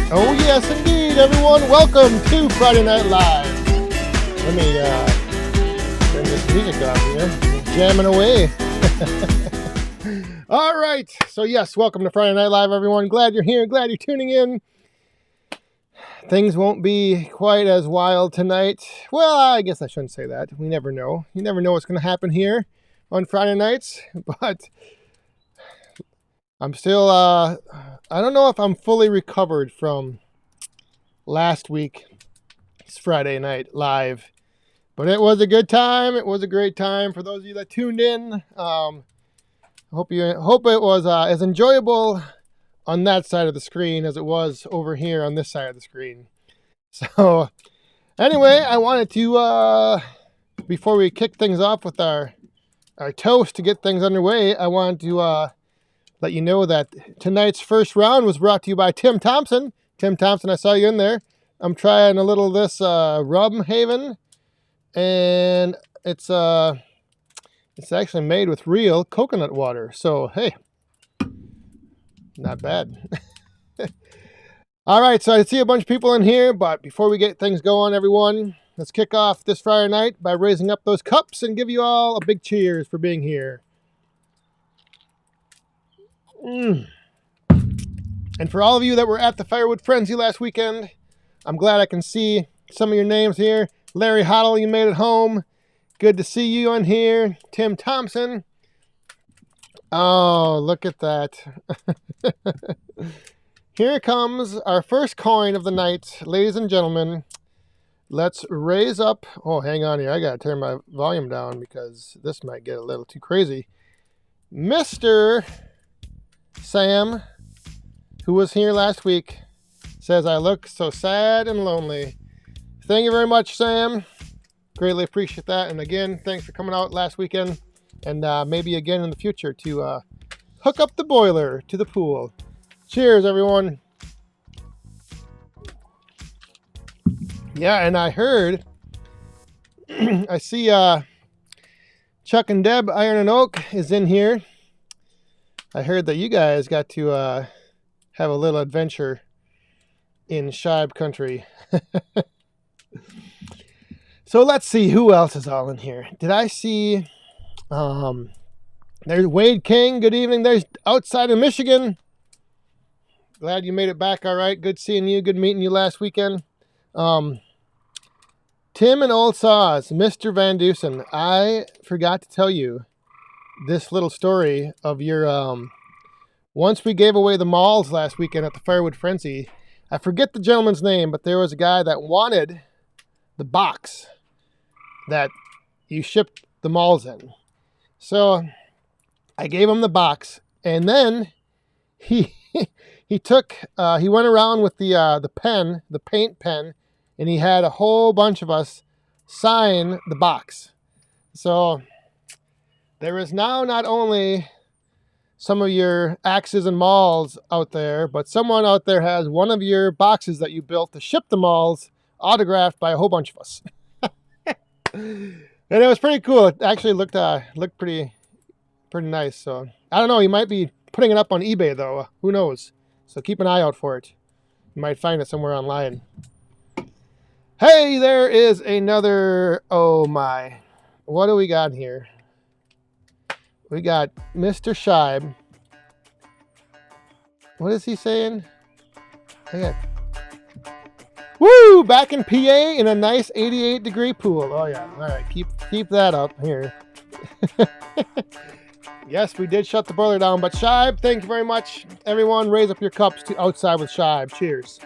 Oh yes, indeed, everyone. Welcome to Friday Night Live. Let me turn this music off here. Just jamming away. All right. So yes, welcome to Friday Night Live, everyone. Glad you're here. Glad you're tuning in. Things won't be quite as wild tonight. Well, I guess I shouldn't say that. We never know. You never know what's going to happen here on Friday nights. But I'm still, I don't know if I'm fully recovered from last week's Friday Night Live, but it was a good time. It was a great time for those of you that tuned in. Hope it was as enjoyable on that side of the screen as it was over here on this side of the screen. So anyway, I wanted to, before we kick things off with our toast to get things underway, I wanted to let you know that tonight's first round was brought to you by Tim Thompson. Tim Thompson, I saw you in there. I'm trying a little of this Rum Haven, and it's actually made with real coconut water. So hey, not bad. All right, so I see a bunch of people in here, but before we get things going, everyone, let's kick off this Friday night by raising up those cups and give you all a big cheers for being here. And for all of you that were at the Firewood Frenzy last weekend, I'm glad I can see some of your names here. Larry Hoddle, you made it home. Good to see you on here. Tim Thompson. Oh, look at that. Here comes our first coin of the night, ladies and gentlemen. Let's raise up. Oh, hang on here. I got to turn my volume down because this might get a little too crazy. Mr. Sam, who was here last week, says, I look so sad and lonely. Thank you very much, Sam. Greatly appreciate that. And again, thanks for coming out last weekend. And maybe again in the future to hook up the boiler to the pool. Cheers, everyone. Yeah, and I heard, I see Chuck and Deb, Iron and Oak, is in here. I heard that you guys got to have a little adventure in Shibe country. So let's see who else is all in here. Did I see, there's Wade King. Good evening. There's outside of Michigan. Glad you made it back all right. Good seeing you. Good meeting you last weekend. Tim and Old Saws, Mr. Van Dusen. I forgot to tell you this little story of your, once we gave away the malls last weekend at the Firewood Frenzy. I forget the gentleman's name, but there was a guy that wanted the box that you shipped the malls in. So I gave him the box, and then he he went around with the pen, the paint pen, and he had a whole bunch of us sign the box. So there is now not only some of your axes and mauls out there, but someone out there has one of your boxes that you built to ship the mauls autographed by a whole bunch of us. And it was pretty cool. It actually looked pretty nice. So I don't know. You might be putting it up on eBay though. Who knows? So keep an eye out for it. You might find it somewhere online. Hey, there is another. Oh my! What do we got here? We got Mr. Shibe. What is he saying? Woo! Back in PA in a nice 88-degree pool. Oh yeah. All right. Keep that up here. Yes, we did shut the boiler down, but Shibe, thank you very much. Everyone, raise up your cups to outside with Shibe. Cheers.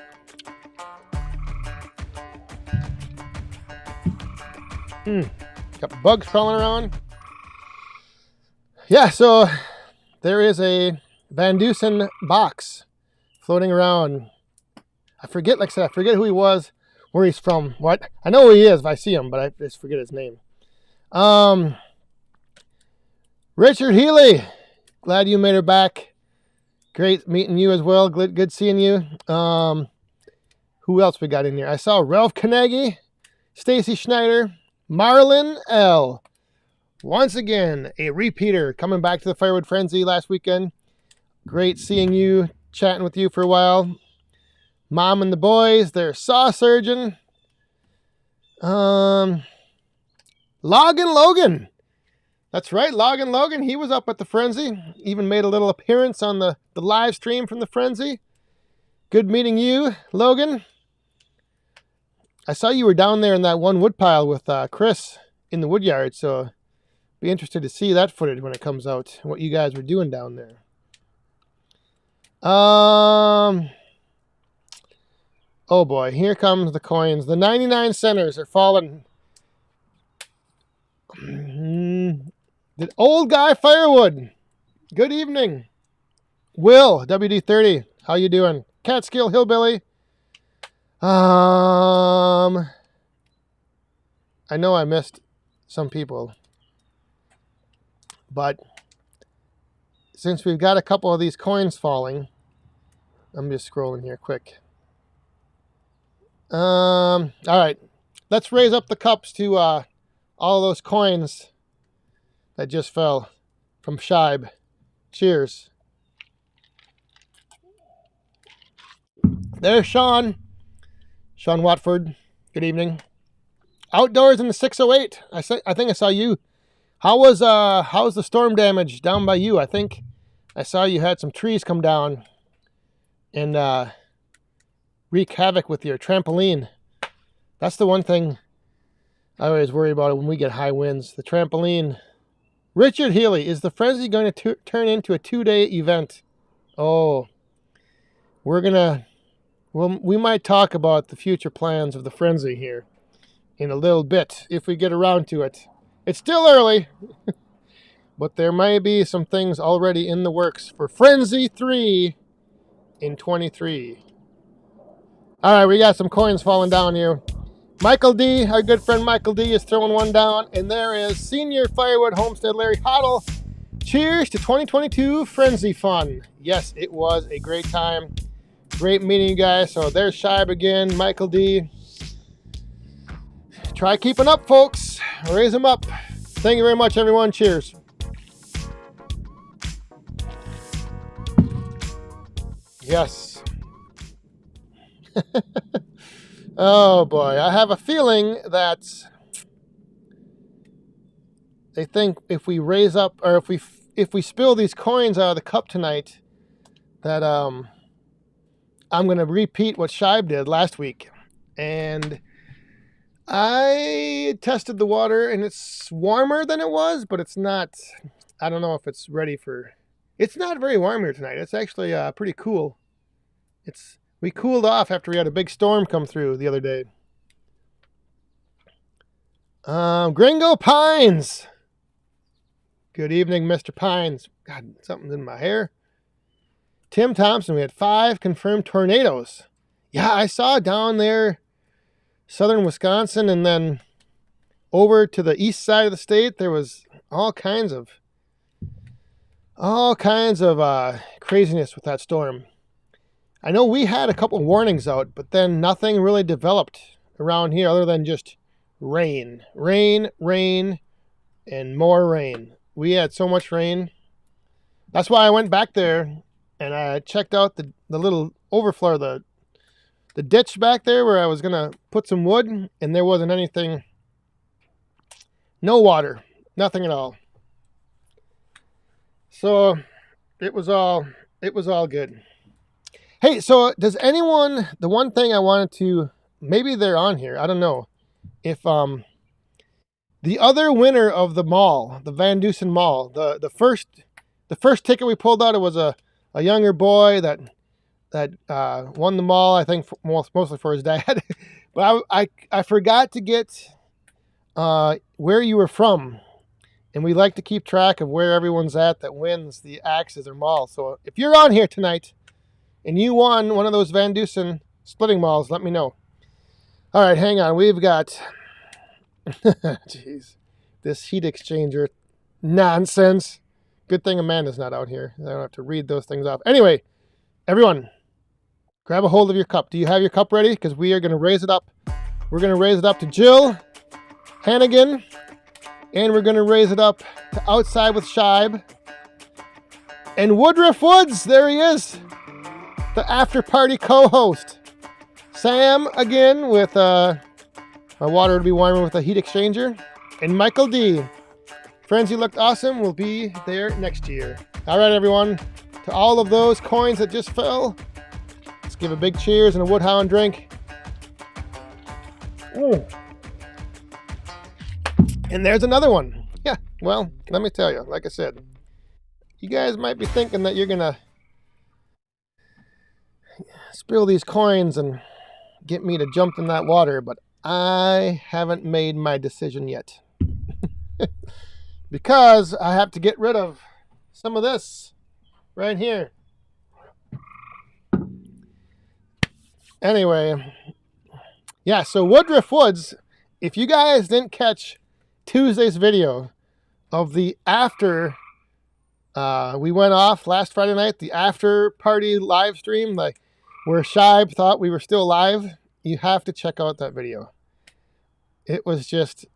Got bugs crawling around. Yeah, so there is a Van Dusen box floating around. I forget who he was, where he's from. What? I know who he is if I see him, but I just forget his name. Richard Healy, glad you made it back. Great meeting you as well. Good seeing you. Who else we got in here? I saw Ralph Carnegie, Stacy Schneider, Marlon L. Once again, a repeater coming back to the Firewood Frenzy last weekend. Great seeing you, chatting with you for a while. Mom and the boys, there's Saw Surgeon. Logan Logan. That's right, Logan Logan. He was up at the Frenzy. Even made a little appearance on the live stream from the Frenzy. Good meeting you, Logan. I saw you were down there in that one woodpile with Chris in the woodyard, so be interested to see that footage when it comes out, what you guys were doing down there. Oh boy, here comes the coins. The 99 centers are falling. The old guy Firewood. Good evening. Will, WD30, how you doing? Catskill Hillbilly. I know I missed some people, but since we've got a couple of these coins falling, I'm just scrolling here quick. All right, let's raise up the cups to all those coins that just fell from Shibe. Cheers. There's Sean Watford. Good evening. Outdoors in the 608. I think I saw you. How's the storm damage down by you? I think I saw you had some trees come down and wreak havoc with your trampoline. That's the one thing I always worry about when we get high winds. The trampoline. Richard Healy, is the Frenzy going to turn into a 2-day event? Oh, we might talk about the future plans of the Frenzy here in a little bit if we get around to it. It's still early, but there may be some things already in the works for Frenzy 3 in 23. All right, we got some coins falling down here. Michael D, our good friend Michael D, is throwing one down, and there is Senior Firewood Homestead Larry Hoddle. Cheers to 2022 Frenzy Fun. Yes, it was a great time. Great meeting you guys. So there's Shibe again, Michael D. Try keeping up, folks. Raise them up. Thank you very much, everyone. Cheers. Yes. Oh boy, I have a feeling that they think if we raise up, or if we spill these coins out of the cup tonight, that I'm going to repeat what Shibe did last week. And I tested the water, and it's warmer than it was, but it's not. I don't know if it's ready for. It's not very warm here tonight. It's actually pretty cool. We cooled off after we had a big storm come through the other day. Gringo Pines. Good evening, Mr. Pines. God, something's in my hair. Tim Thompson, we had 5 confirmed tornadoes. Yeah, I saw down there, southern Wisconsin, and then over to the east side of the state, there was all kinds of craziness with that storm. I know we had a couple warnings out, but then nothing really developed around here other than just rain, and more rain. We had so much rain. That's why I went back there and I checked out the little overflow, the ditch back there where I was going to put some wood, and there wasn't anything. No water, nothing at all. So it was all good. Hey, so does anyone, the one thing I wanted to, maybe they're on here, I don't know, if the other winner of the mall, the Van Dusen Mall, the first ticket we pulled out, it was a younger boy that won the mall, I think mostly for his dad. But I forgot to get where you were from. And we like to keep track of where everyone's at that wins the Axes or mall. So if you're on here tonight and you won one of those Van Dusen splitting malls, let me know. All right, hang on. We've got, jeez, this heat exchanger nonsense. Good thing Amanda's not out here. I don't have to read those things off. Anyway, everyone, grab a hold of your cup. Do you have your cup ready? Because we are going to raise it up. We're going to raise it up to Jill Hannigan. And we're going to raise it up to Outside with Shibe. And Woodruff Woods, there he is. The after party co-host. Sam again with my water to be warmer with a heat exchanger. And Michael D. Friends, you looked awesome. We'll be there next year. All right, everyone. To all of those coins that just fell, let's give a big cheers and a Woodhound drink. Ooh. And there's another one. Yeah, well, let me tell you, like I said, you guys might be thinking that you're going to spill these coins and get me to jump in that water, but I haven't made my decision yet. Because I have to get rid of some of this right here. Anyway, yeah, so Woodruff Woods, if you guys didn't catch Tuesday's video of the after we went off last Friday night, the after party live stream, like where Shibe thought we were still alive, you have to check out that video. It was just,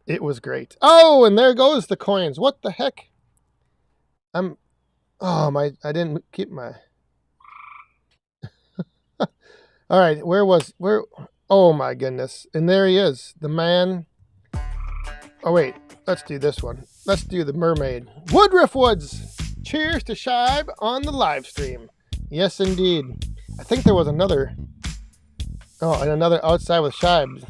it was great. Oh, and there goes the coins. What the heck? I didn't keep my, all right, where, oh my goodness. And there he is, the man. Oh wait, let's do this one. Let's do the mermaid. Woodruff Woods. Cheers to Shibe on the live stream. Yes, indeed. I think there was another. Oh, and another outside with Shibe.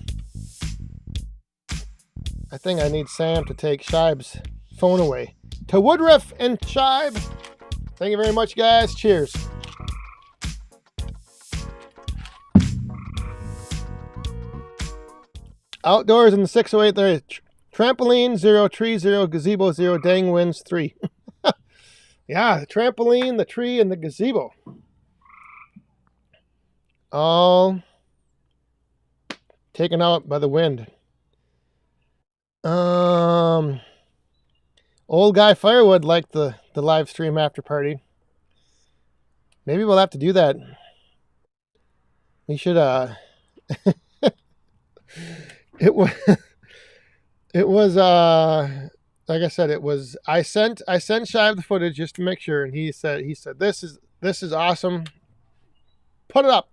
I think I need Sam to take Shibe's phone away. To Woodruff and Shibe. Thank you very much, guys. Cheers. Outdoors in the 608 there is trampoline 0, tree 0, gazebo 0, dang winds 3. Yeah, the trampoline, the tree, and the gazebo. All taken out by the wind. Old guy Firewood liked the live stream after party. Maybe we'll have to do that. We should it was like I said, it was I sent Shive the footage just to make sure, and he said this is awesome. Put it up.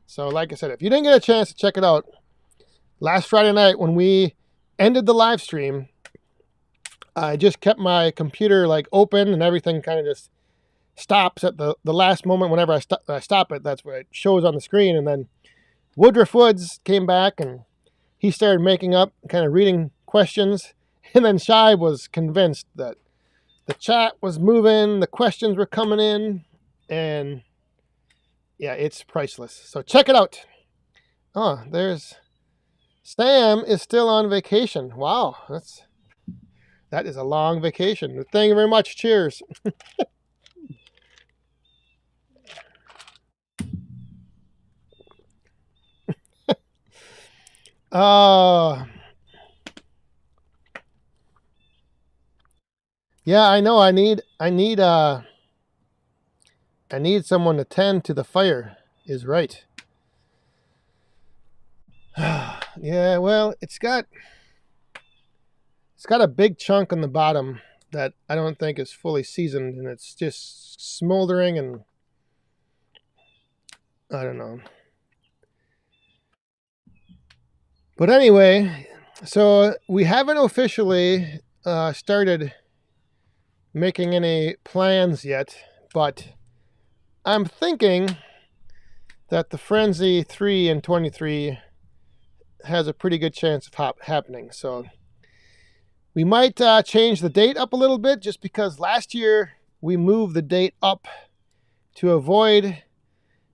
So like I said, if you didn't get a chance to check it out, last Friday night when we ended the live stream, I just kept my computer like open and everything kind of just stops at the last moment. Whenever I stop it, that's what it shows on the screen. And then Woodruff Woods came back and he started making up, kind of reading questions. And then Shive was convinced that the chat was moving, the questions were coming in, and yeah, it's priceless. So check it out. Oh, there's Sam is still on vacation. Wow, that is a long vacation. Thank you very much. Cheers. Yeah, I know. I need someone to tend to the fire. Is right. Yeah, well, it's got a big chunk on the bottom that I don't think is fully seasoned, and it's just smoldering, and I don't know. But anyway, so we haven't officially started making any plans yet, but I'm thinking that the Frenzy 3 and 23 has a pretty good chance of happening. So we might change the date up a little bit, just because last year we moved the date up to avoid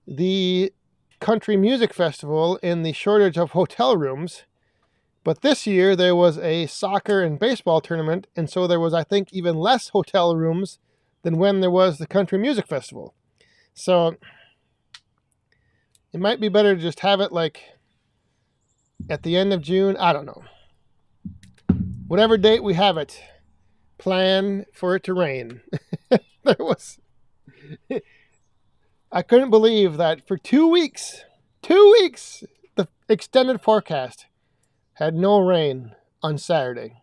the country music festival in the shortage of hotel rooms. But this year there was a soccer and baseball tournament, and so there was, I think, even less hotel rooms than when there was the country music festival. So it might be better to just have it like at the end of June. I don't know. Whatever date we have it, plan for it to rain. I couldn't believe that for 2 weeks, the extended forecast had no rain on Saturday.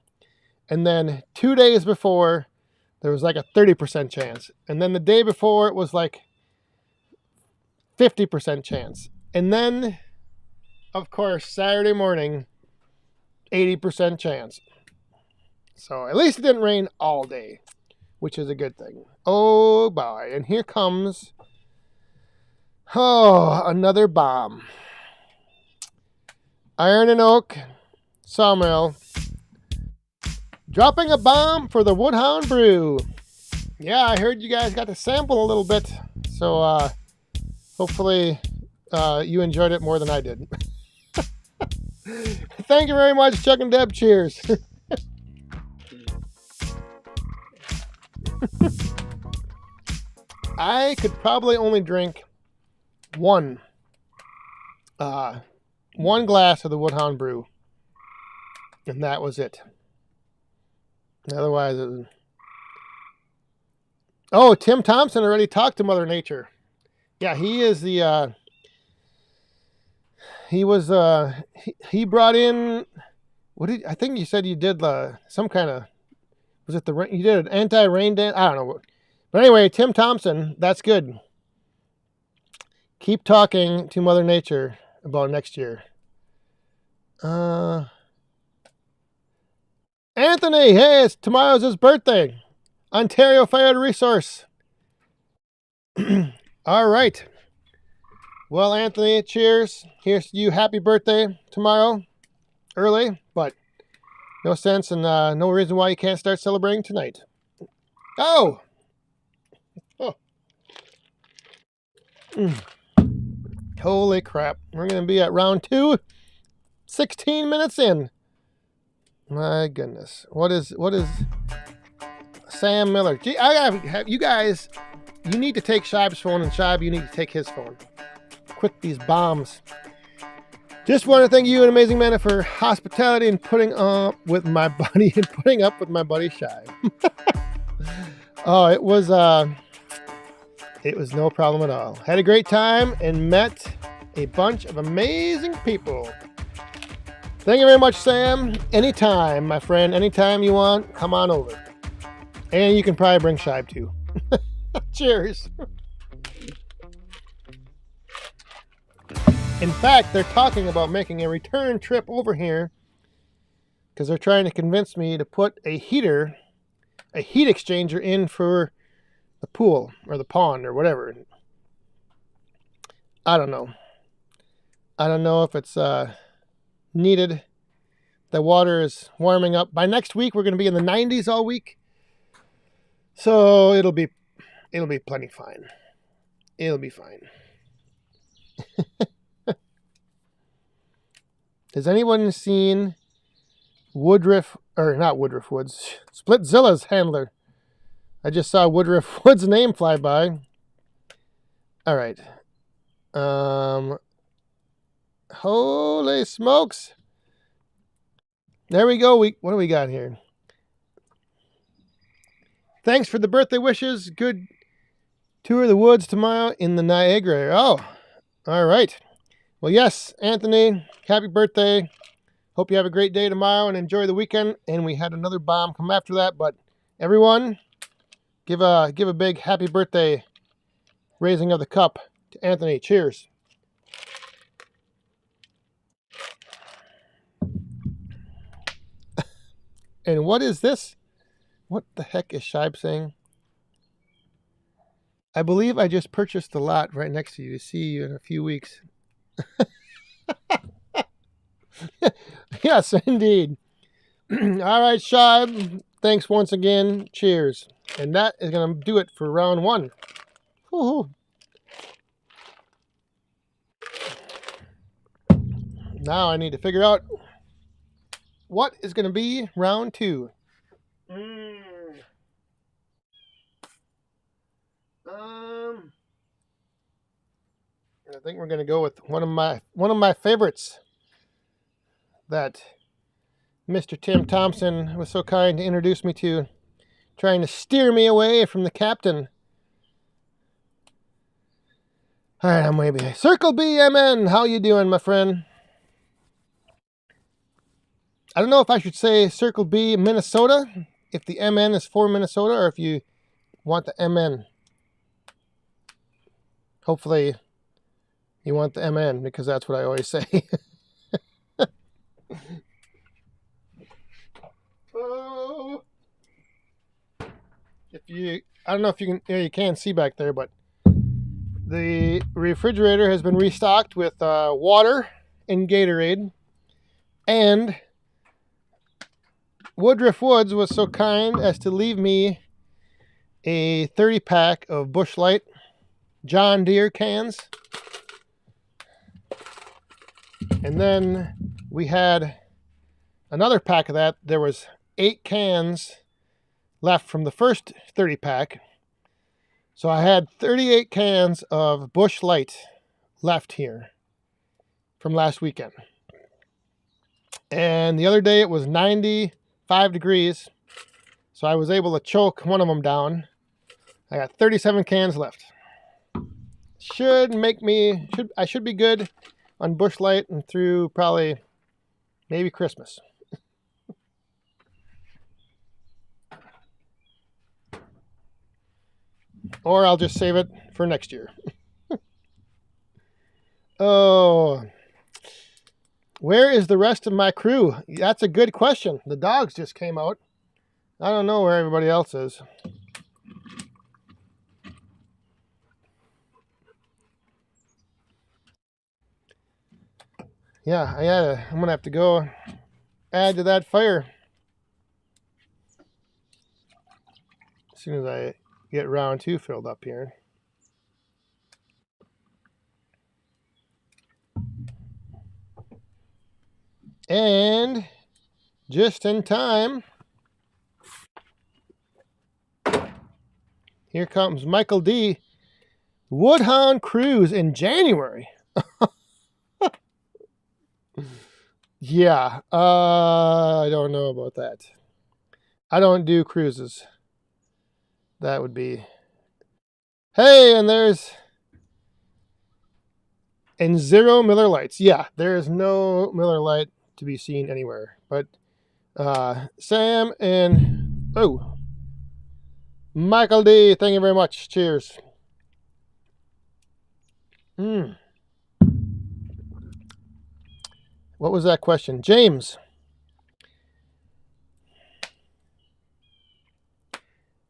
And then 2 days before, there was like a 30% chance. And then the day before, it was like 50% chance. And then, of course, Saturday morning, 80% chance. So at least it didn't rain all day, which is a good thing. Oh boy, and here comes, another bomb. Iron and Oak Sawmill dropping a bomb for the Woodhound Brew. Yeah, I heard you guys got to sample a little bit, so hopefully you enjoyed it more than I did. Thank you very much, Chuck and Deb. Cheers. I could probably only drink one glass of the Woodhound Brew, and that was it. Otherwise, it was... Oh, Tim Thompson already talked to Mother Nature. Yeah, he is the... he brought in... I think you said you did some kind of... Was it you did an anti-rain dance? I don't know. But anyway, Tim Thompson, that's good. Keep talking to Mother Nature about next year. Anthony, hey, tomorrow's his birthday. Ontario Firewood Resource. All right. Well, Anthony, cheers. Here's to you. Happy birthday tomorrow. Early, but no sense and no reason why you can't start celebrating tonight. Oh! Holy crap. We're going to be at round 2. 16 minutes in. My goodness. What is Sam Miller? Gee, I gotta have you guys, you need to take Shibe's phone, and Shibe, you need to take his phone. Quit these bombs. Just want to thank you, an amazing man, for hospitality and putting up with my buddy Shibe. Oh, it was no problem at all. Had a great time and met a bunch of amazing people. Thank you very much, Sam. Anytime, my friend. Anytime you want, come on over. And you can probably bring Shibe too. Cheers. In fact, they're talking about making a return trip over here because they're trying to convince me to put a heat exchanger in for the pool or the pond or whatever. I don't know. I don't know if it's needed. The water is warming up. By next week, we're going to be in the 90s all week. So it'll be plenty fine. It'll be fine. Has anyone seen Woodruff, or not Woodruff Woods, Splitzilla's handler? I just saw Woodruff Woods' name fly by. All right. Holy smokes. There we go. What do we got here? Thanks for the birthday wishes. Good tour of the woods tomorrow in the Niagara. Oh, all right. Well, yes, Anthony, happy birthday. Hope you have a great day tomorrow and enjoy the weekend. And we had another bomb come after that. But everyone, give a big happy birthday raising of the cup to Anthony. Cheers. And what is this? What the heck is Shibe saying? I believe I just purchased the lot right next to you. See you in a few weeks. Yes, indeed. All right, Shibe. Thanks once again. Cheers. And that is going to do it for round 1. Woo-hoo. Now I need to figure out what is going to be round 2. I think we're going to go with one of my favorites that Mr. Tim Thompson was so kind to introduce me to, trying to steer me away from the captain. All right, I'm way behind. Circle BMN, how you doing, my friend? I don't know if I should say Circle B Minnesota, if the MN is for Minnesota, or if you want the MN. Hopefully You want the MN, because that's what I always say. Oh. I don't know if you can, you can't see back there, but the refrigerator has been restocked with water and Gatorade. And Woodruff Woods was so kind as to leave me a 30-pack of Busch Light John Deere cans. And then we had another pack of that. There was 8 cans left from the first 30-pack. So I had 38 cans of Busch Light left here from last weekend. And the other day it was 95 degrees. So I was able to choke one of them down. I got 37 cans left. I should be good on Busch Light and through probably maybe Christmas. Or I'll just save it for next year. Oh, where is the rest of my crew? That's a good question. The dogs just came out. I don't know where everybody else is. Yeah, I'm going to have to go add to that fire as soon as I get round 2 filled up here. And just in time, here comes Michael D. Woodhound Cruise in January. Yeah, I don't know about that. I don't do cruises. That would be... Hey, and there's... And 0 Miller Lights. Yeah, there is no Miller Lite to be seen anywhere. But Sam and... Oh, Michael D., thank you very much. Cheers. What was that question? James.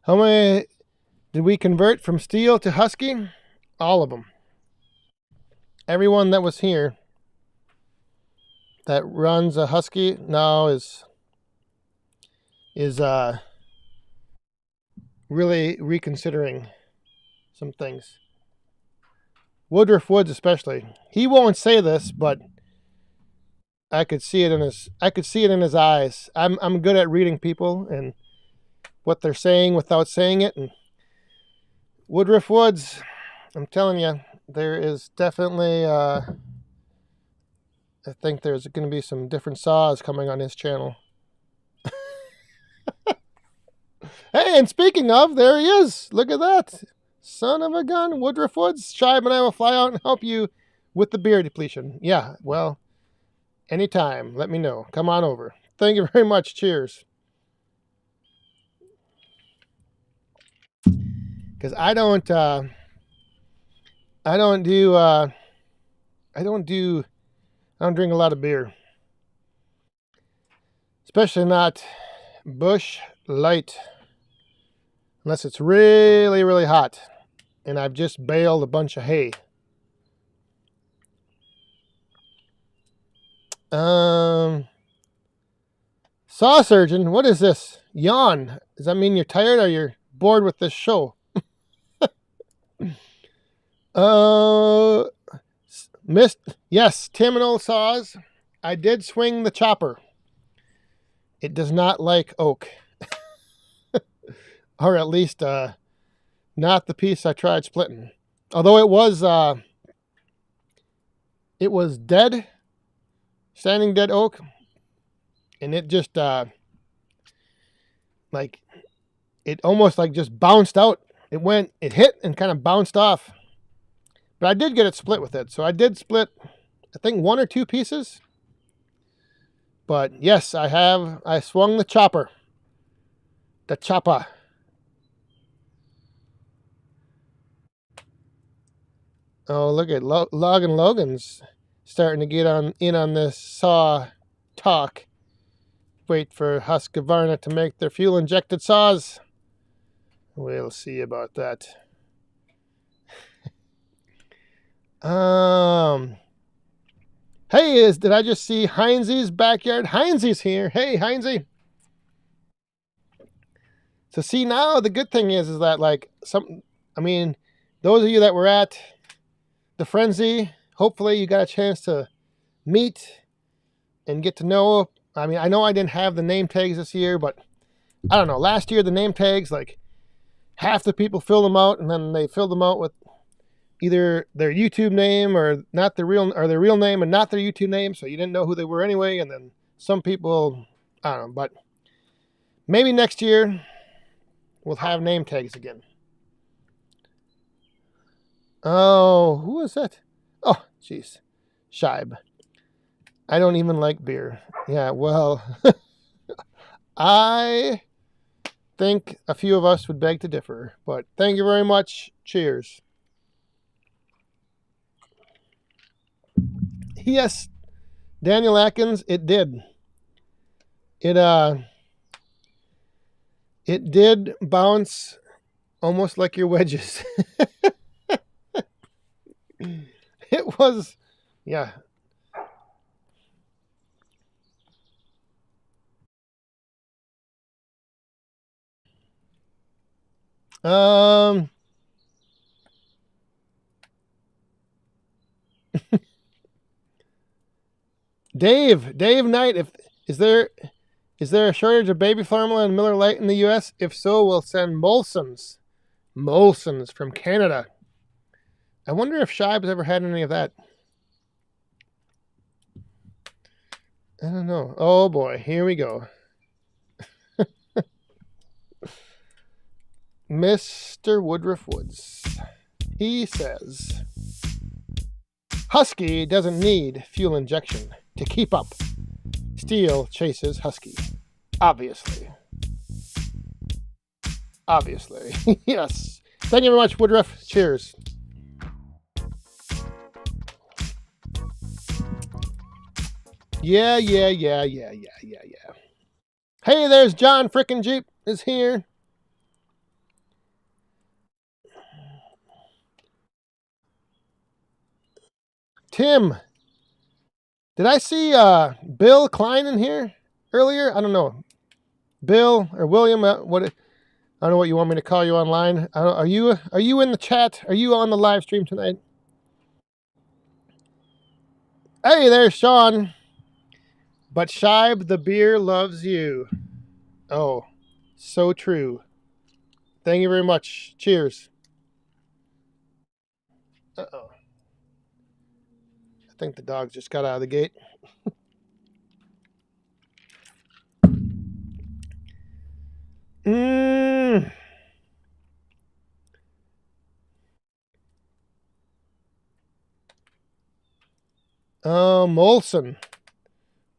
How many did we convert from steel to husky? All of them. Everyone that was here that runs a husky now is really reconsidering some things. Woodruff Woods especially. He won't say this, but I could see it in his eyes. I'm good at reading people and what they're saying without saying it. And Woodruff Woods, I'm telling you, there is definitely I think there's going to be some different saws coming on his channel. Hey, and speaking of, there he is. Look at that. Son of a gun, Woodruff Woods. Shibe and I will fly out and help you with the beer depletion. Yeah, well, anytime. Let me know. Come on over. Thank you very much. Cheers. Because I don't drink a lot of beer. Especially not Busch Light. Unless it's really, really hot. And I've just baled a bunch of hay. Saw Surgeon, what is this? Yawn. Does that mean you're tired or you're bored with this show? Yes, Tim and Old Saws. I did swing the chopper. It does not like oak. Or at least not the piece I tried splitting. Although it was dead, standing dead oak, and it just like it almost like just bounced out. It hit and kind of bounced off. But I did get it split with it. So I did split, I think, 1 or 2 pieces. But yes, I swung the chopper. The chopper. Oh, look at Logan Logan's starting to get in on this saw talk. Wait for Husqvarna to make their fuel-injected saws. We'll see about that. Hey, did I just see Heinze's backyard? Heinze's here. Hey, Heinze. So see, now the good thing is that like those of you that were at the Frenzy, hopefully you got a chance to meet and get to know. I mean, I know I didn't have the name tags this year, but I don't know. Last year, the name tags, like half the people filled them out, and then they filled them out with either their YouTube name or not their real name and not their YouTube name, so you didn't know who they were anyway. And then some people, I don't know, but maybe next year we'll have name tags again. Oh, who was that? Oh, jeez, Shibe. I don't even like beer. Yeah, well, I think a few of us would beg to differ, but thank you very much. Cheers. Yes, Daniel Atkins, it did. It did bounce almost like your wedges. It was, yeah. Dave Knight, is there a shortage of baby formula and Miller Lite in the U.S.? If so, we'll send Molson's from Canada. I wonder if Shibe's ever had any of that. I don't know. Oh boy, here we go. Mr. Woodruff Woods. He says, Husky doesn't need fuel injection to keep up. Steel chases Husky. Obviously. Yes. Thank you very much, Woodruff. Cheers. Yeah. Hey, there's John frickin' Jeep is here. Tim, did I see Bill Klein in here earlier? I don't know. Bill or William, I don't know what you want me to call you online. Are you in the chat? Are you on the live stream tonight? Hey, there's Sean. But Shibe, the beer loves you. Oh, so true. Thank you very much. Cheers. Uh-oh. I think the dog just got out of the gate.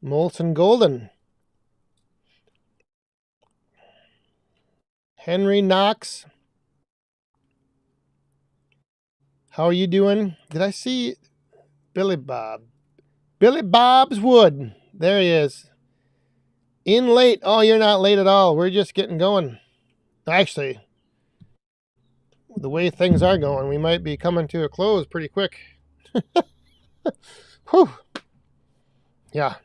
Molson Golden. Henry Knox. How are you doing? Did I see Billy Bob? Billy Bob's Wood. There he is. In late. Oh, you're not late at all. We're just getting going. Actually, the way things are going, we might be coming to a close pretty quick. Whew. Yeah.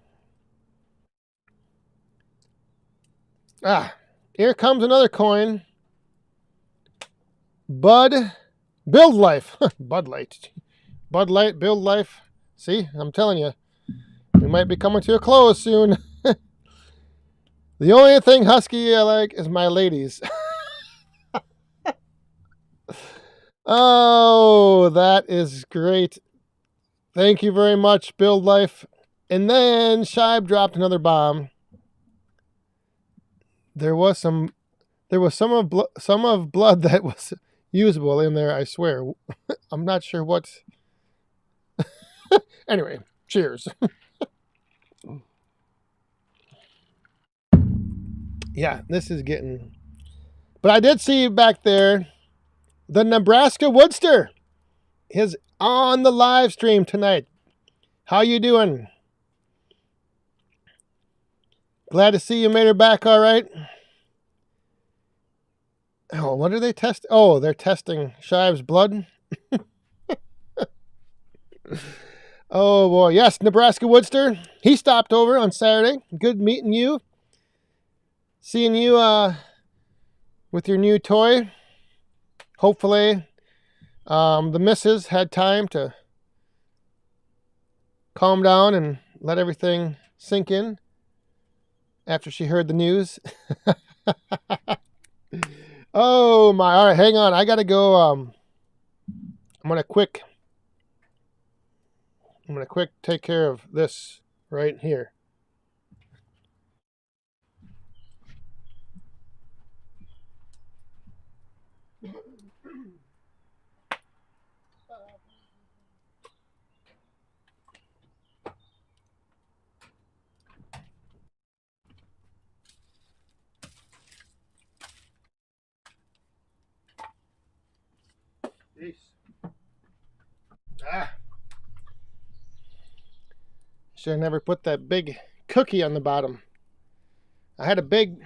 Here comes another coin. Bud Build Life. Bud Light. Build Life. See, I'm telling you, we might be coming to a close soon. The only thing Husky I like is my ladies. Oh, that is great. Thank you very much, Build Life. And then Shibe dropped another bomb. There was some of blood that was usable in there, I swear. I'm not sure what. Anyway, cheers. Yeah, this is getting. But I did see back there the Nebraska Woodster. is on the live stream tonight. How you doing? Glad to see you made her back all right. Oh, what are they testing? Oh, they're testing Shive's blood. Oh, boy. Yes, Nebraska Woodster. He stopped over on Saturday. Good meeting you. Seeing you with your new toy. Hopefully, the missus had time to calm down and let everything sink in after she heard the news. Oh, my. All right, hang on. I got to go. I'm going to quick take care of this right here. Should have never put that big cookie on the bottom. I had a big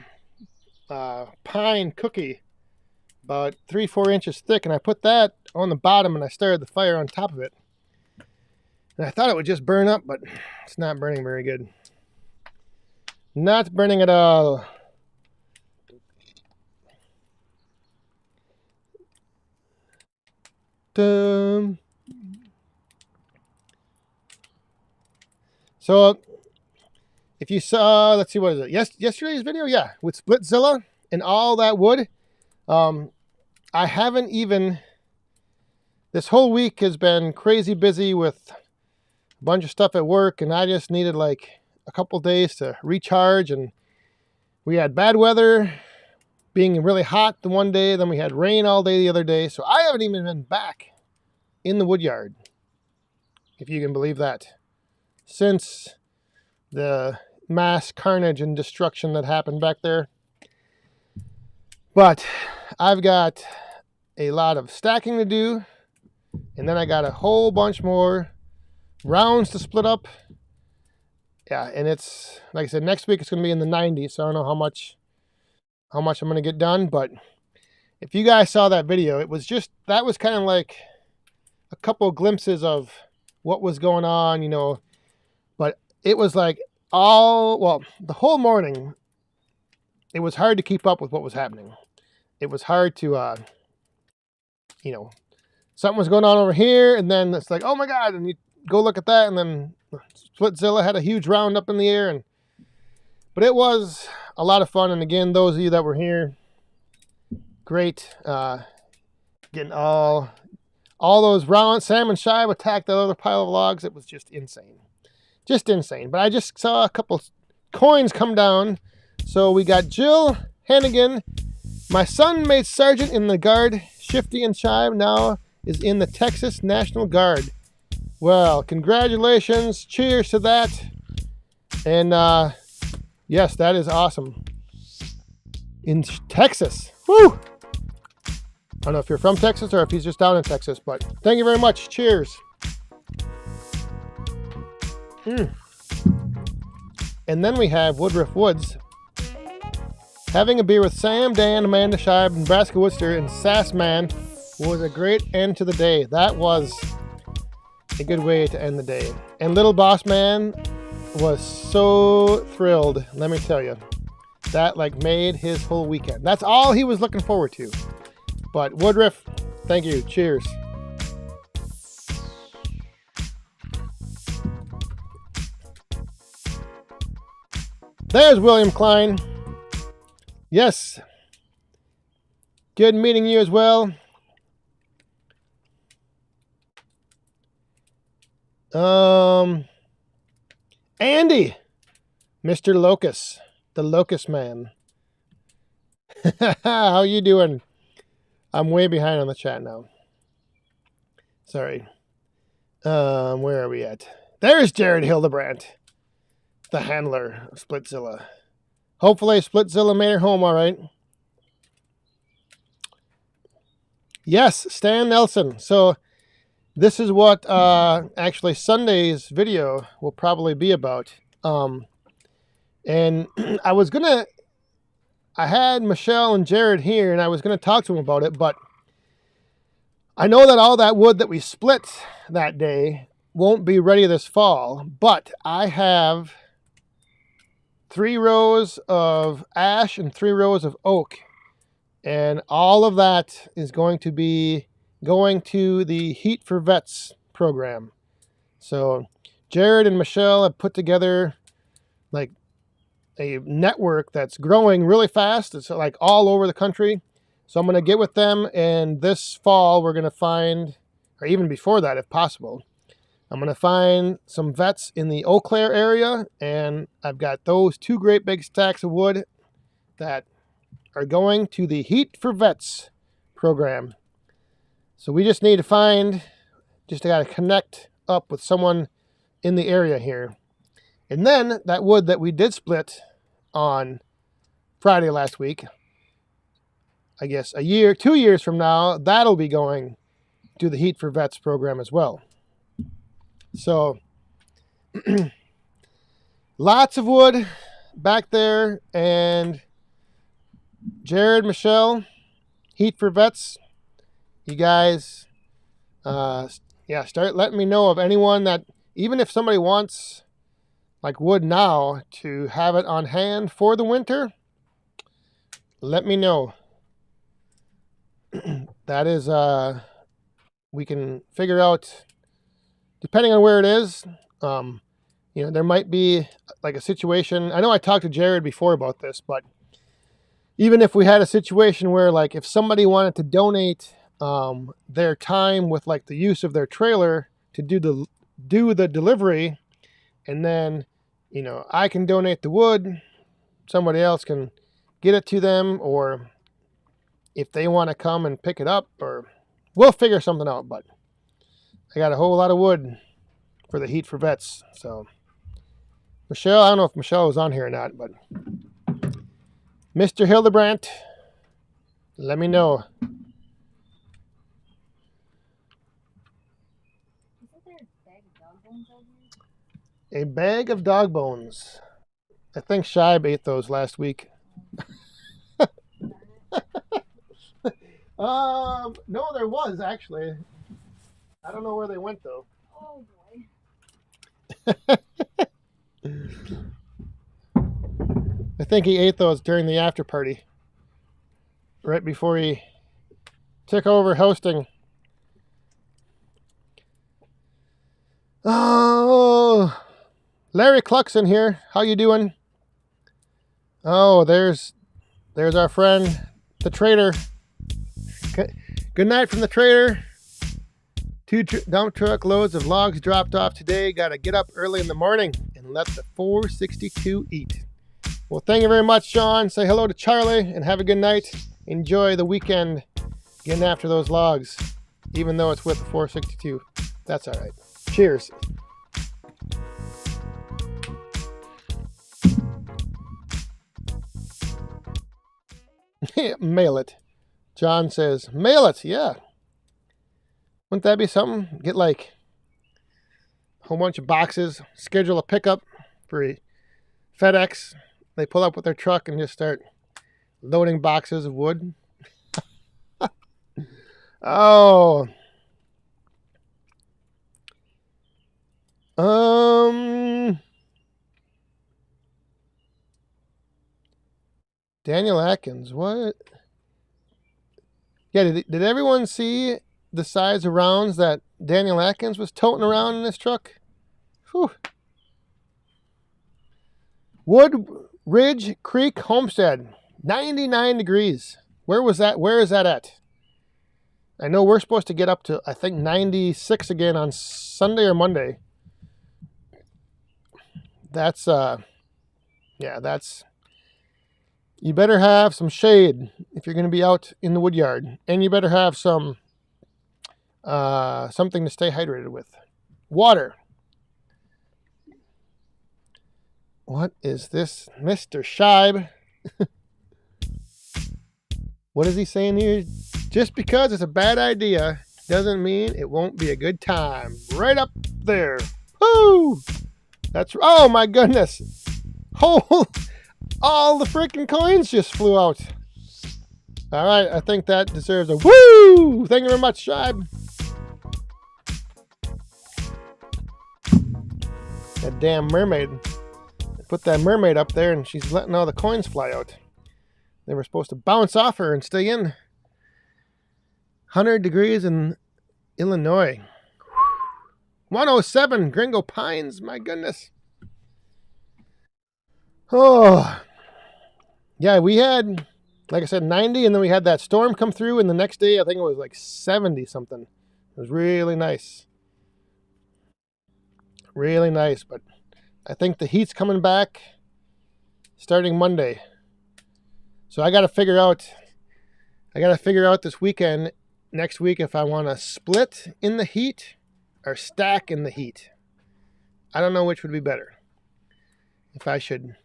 pine cookie about 3-4 inches thick, and I put that on the bottom and I started the fire on top of it. And I thought it would just burn up, but it's not burning very good. Not burning at all. So, if you saw, let's see, what is it? Yesterday's video? Yeah, with Splitzilla and all that wood. I haven't even, this whole week has been crazy busy with a bunch of stuff at work, and I just needed like a couple days to recharge, and we had bad weather, being really hot the one day, then we had rain all day the other day, so I haven't even been back in the wood yard, if you can believe that, since the mass carnage and destruction that happened back there. But I've got a lot of stacking to do, and then I got a whole bunch more rounds to split up. Yeah, and it's, like I said, next week it's going to be in the 90s, so I don't know how much I'm going to get done. But if you guys saw that video, it was just, that was kind of like a couple glimpses of what was going on, you know. But it was like the whole morning, it was hard to keep up with what was happening. It was hard to, you know, something was going on over here, and then it's like, oh my God, and you go look at that, and then Splitzilla had a huge round up in the air, but it was a lot of fun. And again, those of you that were here, great, getting all those rounds. Sam and Shive attacked that other pile of logs. It was just insane. But I just saw a couple coins come down. So we got Jill Hannigan. My son made sergeant in the Guard. Shifty and Shive now is in the Texas National Guard. Well, congratulations. Cheers to that. And yes, that is awesome. In Texas. Woo! I don't know if you're from Texas or if he's just down in Texas, but thank you very much. Cheers. And then we have Woodruff Woods having a beer with Sam, Dan, Amanda, Shive, Nebraska Woodster, and Sassman was a great end to the day. That was a good way to end the day. And Little Boss Man was so thrilled, let me tell you. That like made his whole weekend. That's all he was looking forward to. But Woodruff, thank you. Cheers. There's William Klein. Yes. Good meeting you as well. Andy, Mr. Locust, the Locust Man. How you doing? I'm way behind on the chat now. Sorry. Where are we at? There's Jared Hildebrandt, the handler of Splitzilla. Hopefully Splitzilla made her home all right. Yes, Stan Nelson. So this is what actually Sunday's video will probably be about. And I had Michelle and Jared here, and I was going to talk to them about it, but I know that all that wood that we split that day won't be ready this fall, but I have 3 rows of ash and 3 rows of oak, and all of that is going to be going to the Heat for Vets program. So Jared and Michelle have put together like a network that's growing really fast. It's like all over the country. So I'm going to get with them, and this fall we're going to find, or even before that if possible, I'm going to find some vets in the Eau Claire area, and I've got those 2 great big stacks of wood that are going to the Heat for Vets program. So we just need to got to connect up with someone in the area here. And then that wood that we did split on Friday last week, I guess 2 years from now, that'll be going to the Heat for Vets program as well. So lots of wood back there, and Jared, Michelle, Heat for Vets, you guys, start letting me know of anyone that, even if somebody wants like wood now to have it on hand for the winter, let me know. That is, we can figure out, depending on where it is, there might be like a situation. I know I talked to Jared before about this, but even if we had a situation where, like, if somebody wanted to donate their time with like the use of their trailer to do the delivery, and then I can donate the wood, somebody else can get it to them, or if they want to come and pick it up, or we'll figure something out. But I got a whole lot of wood for the Heat for Vets. So Michelle, I don't know if Michelle was on here or not, but Mr. Hildebrandt, let me know. A bag of dog bones. I think Shibe ate those last week. No, there was actually. I don't know where they went though. Oh boy. I think he ate those during the after party, right before he took over hosting. Oh, Larry Cluck's in here. How you doing? Oh, there's our friend, the trader. Good night from the trader. 2 dump truck loads of logs dropped off today. Got to get up early in the morning and let the 462 eat. Well, thank you very much, Sean. Say hello to Charlie and have a good night. Enjoy the weekend getting after those logs, even though it's with the 462. That's all right. Cheers. Mail it. John says, mail it. Yeah. Wouldn't that be something? Get like a whole bunch of boxes, schedule a pickup for FedEx. They pull up with their truck and just start loading boxes of wood. Oh. Daniel Atkins, what? Yeah, did everyone see the size of rounds that Daniel Atkins was toting around in his truck? Whew. Wood Ridge Creek Homestead, 99 degrees. Where was that? Where is that at? I know we're supposed to get up to, I think, 96 again on Sunday or Monday. That's, you better have some shade if you're going to be out in the wood yard. And you better have some, something to stay hydrated with. Water. What is this? Mr. Shibe. What is he saying here? Just because it's a bad idea doesn't mean it won't be a good time. Right up there. Woo! That's, oh my goodness. Oh, all the freaking coins just flew out. All right, I think that deserves a woo! Thank you very much, Shibe. That damn mermaid. Put that mermaid up there and she's letting all the coins fly out. They were supposed to bounce off her and stay in. 100 degrees in Illinois. 107 Gringo Pines. My goodness. Oh. Yeah, we had, like I said, 90, and then we had that storm come through, and the next day I think it was like 70 something. It was really nice. Really nice, but I think the heat's coming back starting Monday. So I got to figure out this weekend, next week, if I want to split in the heat or stack in the heat. I don't know which would be better. If I should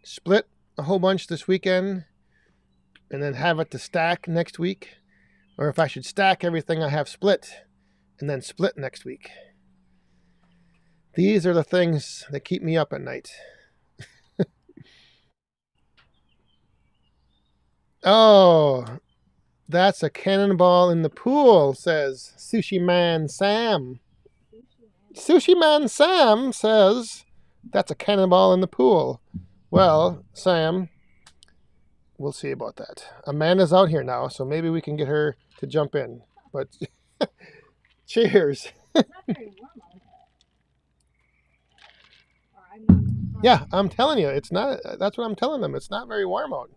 split a whole bunch this weekend and then have it to stack next week, or if I should stack everything I have split and then split next week. These are the things that keep me up at night. Oh, that's a cannonball in the pool, says Sushi Man Sam. Sushi Man Sam says that's a cannonball in the pool. Well, Sam, we'll see about that. Amanda's out here now, so maybe we can get her to jump in. But cheers. Yeah, I'm telling you, it's not. That's what I'm telling them. It's not very warm out.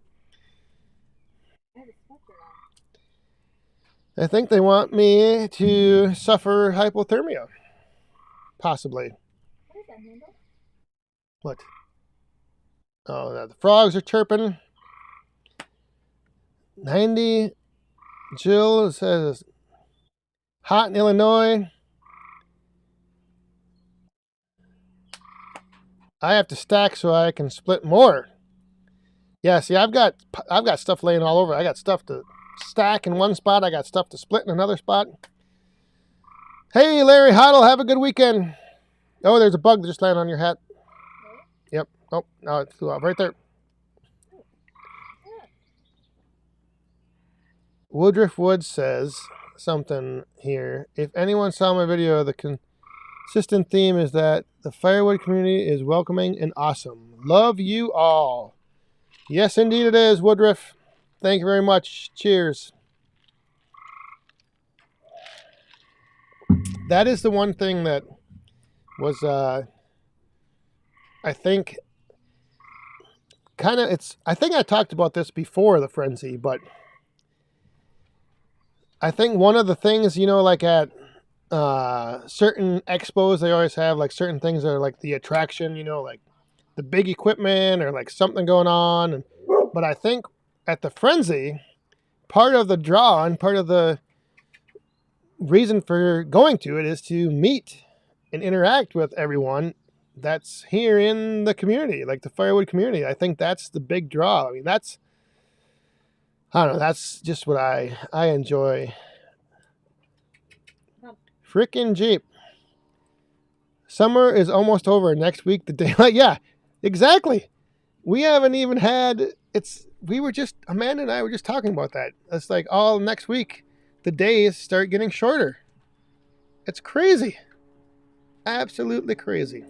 I think they want me to suffer hypothermia. Possibly. What is that handle? What? Oh, the frogs are chirping. 90. Jill says, hot in Illinois. I have to stack so I can split more. Yeah, see, I've got stuff laying all over. I got stuff to stack in one spot. I got stuff to split in another spot. Hey, Larry Hoddle, have a good weekend. Oh, there's a bug that just landed on your hat. Yep. Oh, no, it flew out right there. Woodruff Woods says something here. If anyone saw my video, the consistent theme is that the Firewood community is welcoming and awesome. Love you all. Yes, indeed it is, Woodruff. Thank you very much. Cheers. That is the one thing that was, I think, kind of, I think I talked about this before the frenzy, but I think one of the things, like at certain expos, they always have like certain things that are like the attraction, like the big equipment or like something going on. But I think at the frenzy, part of the draw and part of the reason for going to it is to meet and interact with everyone that's here in the community, like the Firewood community. I think that's the big draw. I mean, I don't know, that's just what I enjoy. Frickin' Jeep. Summer is almost over. Next week, the daylight. Yeah, exactly. We haven't even had, Amanda and I were just talking about that. It's like all next week, the days start getting shorter. It's crazy. Absolutely crazy.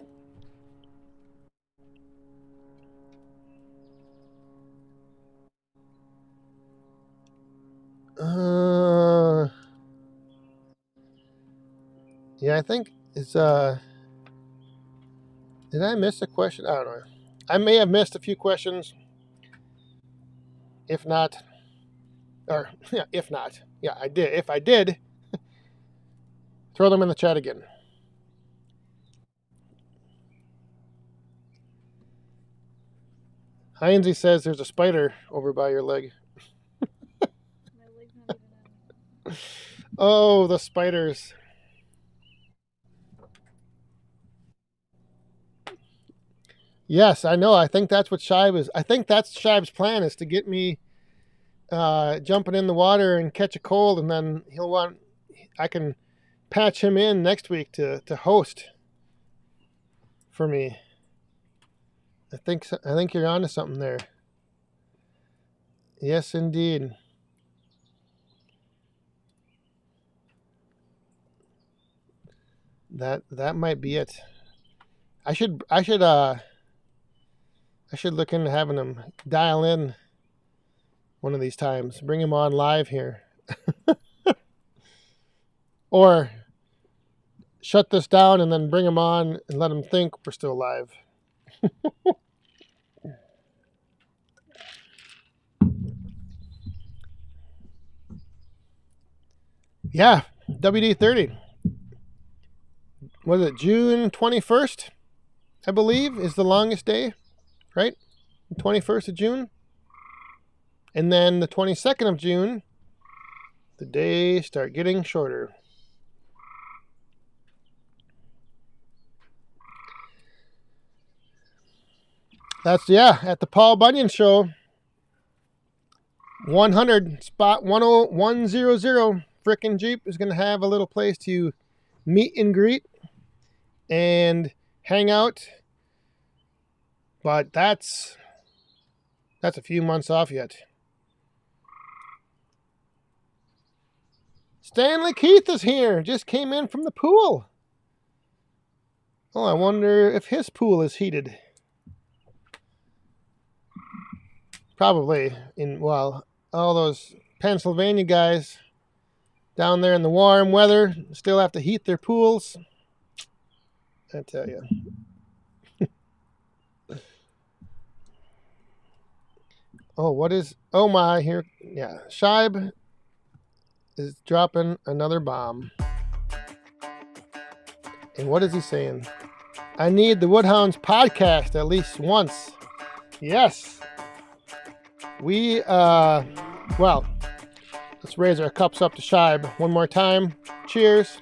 Yeah, I think it's, did I miss a question? I don't know. I may have missed a few questions. If not, if not. Yeah, I did. If I did, throw them in the chat again. Heinze says there's a spider over by your leg. My leg's not even out. Oh, the spiders. Yes, I know. I think that's what Shibe is. I think that's Shibe's plan, is to get me jumping in the water and catch a cold, and then I can patch him in next week to host for me. I think you're onto something there. Yes, indeed. That might be it. I should look into having him dial in one of these times. Bring him on live here. Or shut this down and then bring him on and let him think we're still live. Yeah, WD-30. Was it June 21st, I believe, is the longest day, right? The 21st of June. And then the 22nd of June, the days start getting shorter. That's, at the Paul Bunyan Show, 100, spot 10100, frickin' Jeep is going to have a little place to meet and greet and hang out. But that's a few months off yet. Stanley Keith is here. Just came in from the pool. Oh, I wonder if his pool is heated. Probably. All those Pennsylvania guys down there in the warm weather still have to heat their pools. I tell you. Oh my, here. Yeah, Scheib is dropping another bomb. And what is he saying? I need the Woodhounds podcast at least once. Yes. We, let's raise our cups up to Scheib one more time. Cheers.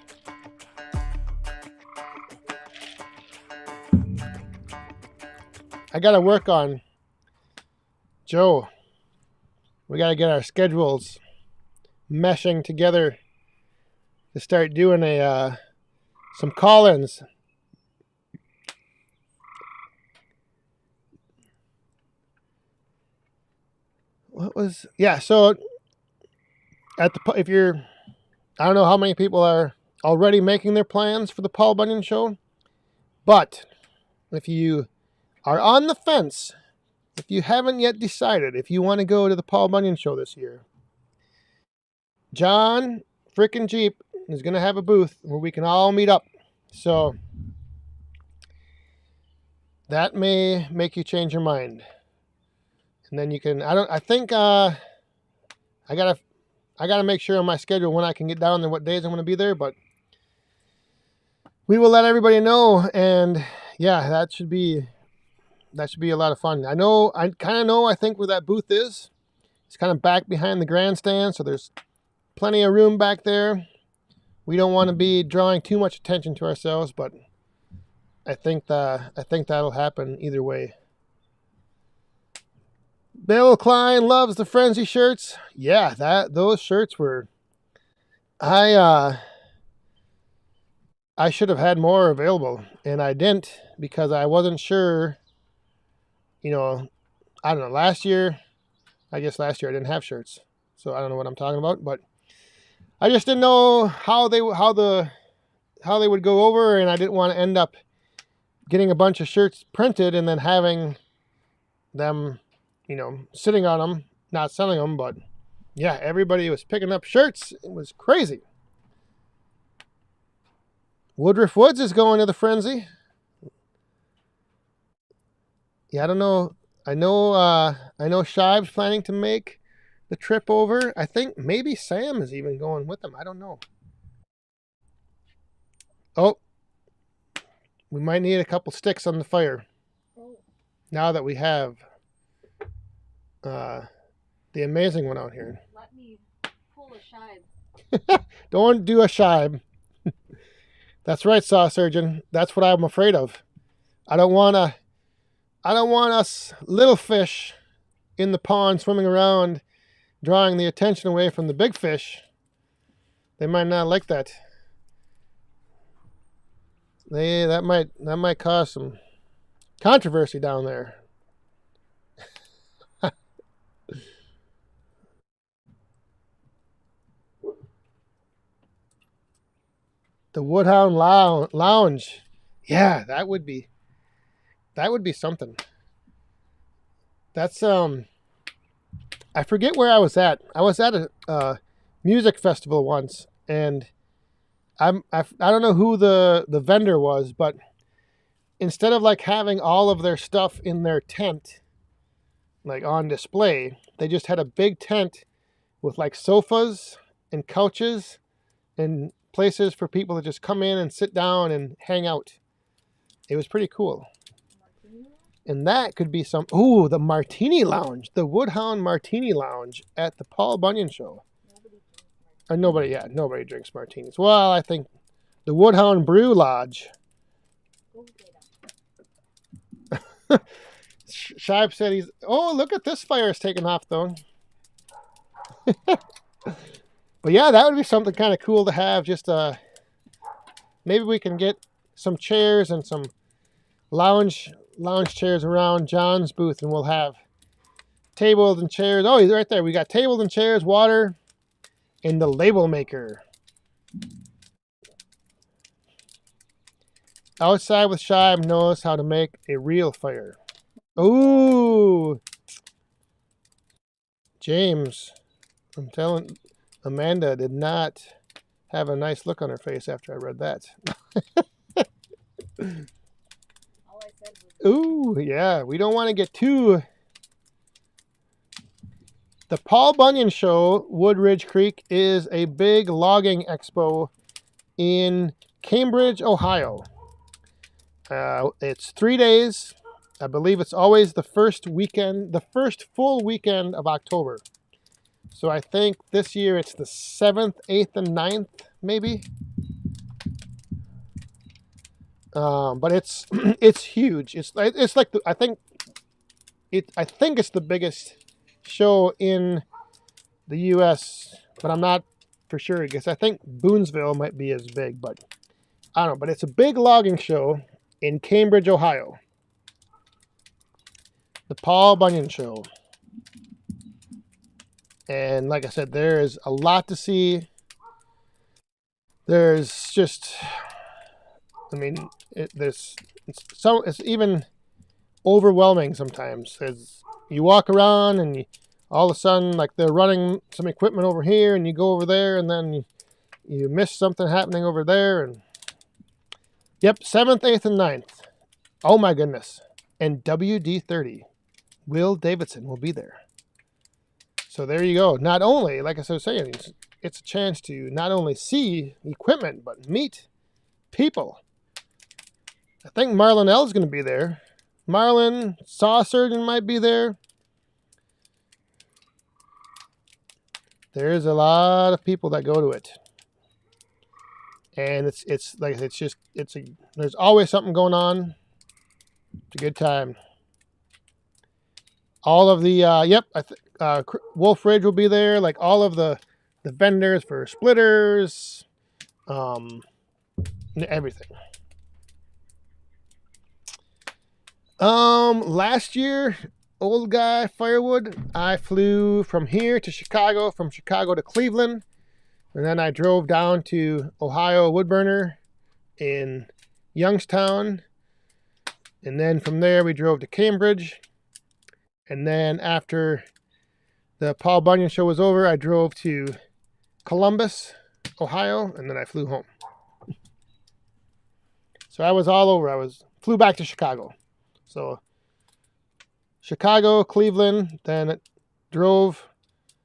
I got to work on Joe. We got to get our schedules meshing together to start doing some call-ins. So I don't know how many people are already making their plans for the Paul Bunyan Show, but if you are on the fence, if you haven't yet decided if you want to go to the Paul Bunyan Show this year, John frickin' Jeep is going to have a booth where we can all meet up. So that may make you change your mind. And then you can, I gotta make sure on my schedule when I can get down there, what days I'm going to be there, but we will let everybody know. And yeah, that should be a lot of fun. I think where that booth is. It's kind of back behind the grandstand, so there's plenty of room back there. We don't want to be drawing too much attention to ourselves, but I think that'll happen either way. Bill Klein loves the Frenzy shirts. Yeah, those shirts were. I should have had more available, and I didn't because I wasn't sure. I don't know. Last year I didn't have shirts, so I don't know what I'm talking about. But I just didn't know how they would go over, and I didn't want to end up getting a bunch of shirts printed and then having them, sitting on them, not selling them. But yeah, everybody was picking up shirts. It was crazy. Woodruff Woods is going to the Frenzy. Yeah, I don't know. I know Scheib's planning to make the trip over. I think maybe Sam is even going with them. I don't know. Oh, we might need a couple sticks on the fire. Now that we have the amazing one out here. Let me pull a Scheib. Don't do a Scheib. That's right, Saw Surgeon. That's what I'm afraid of. I don't want us little fish in the pond swimming around, drawing the attention away from the big fish. They might not like that. That might cause some controversy down there. The Woodhound Lounge. Yeah, that would be something. That's I forget where I was at. I was at a music festival once, and I don't know who the vendor was, but instead of like having all of their stuff in their tent, like on display, they just had a big tent with like sofas and couches and places for people to just come in and sit down and hang out. It was pretty cool. And that could be some. Ooh, the Martini Lounge, the Woodhound Martini Lounge at the Paul Bunyan show. Nobody drinks martinis. Well, I think the Woodhound Brew Lodge. Shibe said he's. Oh, look at this fire is taking off though. But yeah, that would be something kind of cool to have. Just maybe we can get some chairs and some lounge chairs around John's booth, and we'll have tables and chairs. Oh, he's right there. We got tables and chairs, water, and the label maker. Outside with Shibe knows how to make a real fire. Ooh, James, I'm telling, Amanda did not have a nice look on her face after I read that. All I said was, Ooh, yeah, we don't want to get too. The Paul Bunyan Show, Woodridge Creek, is a big logging expo in Cambridge, Ohio. It's 3 days. I believe it's always the first full weekend of October. So I think this year it's the 7th, 8th, and 9th, maybe. But it's it's huge. It's like I think it's the biggest show in the U.S., but I'm not for sure because I think Boonesville might be as big, but I don't know. But it's a big logging show in Cambridge, Ohio. The Paul Bunyan Show. And like I said, there is a lot to see. There's just, I mean, it's even overwhelming sometimes. As you walk around and all of a sudden, like they're running some equipment over here, and you go over there, and then you miss something happening over there. And yep, 7th, 8th, and 9th. Oh my goodness. And WD-30. Will Davidson will be there. So there you go. Not only, like I was saying, it's a chance to not only see equipment, but meet people. I think Marlon L is going to be there. Marlon, Saw Surgeon might be there. There's a lot of people that go to it. And there's always something going on. It's a good time. All of the, Wolf Ridge will be there. Like all of the vendors for splitters, everything. Last year, old guy Firewood, I flew from here to Chicago, from Chicago to Cleveland, and then I drove down to Ohio Woodburner in Youngstown, and then from there we drove to Cambridge. And then after the Paul Bunyan show was over, I drove to Columbus, Ohio, and then I flew home. So I was all over. Flew back to Chicago. So Chicago, Cleveland, then drove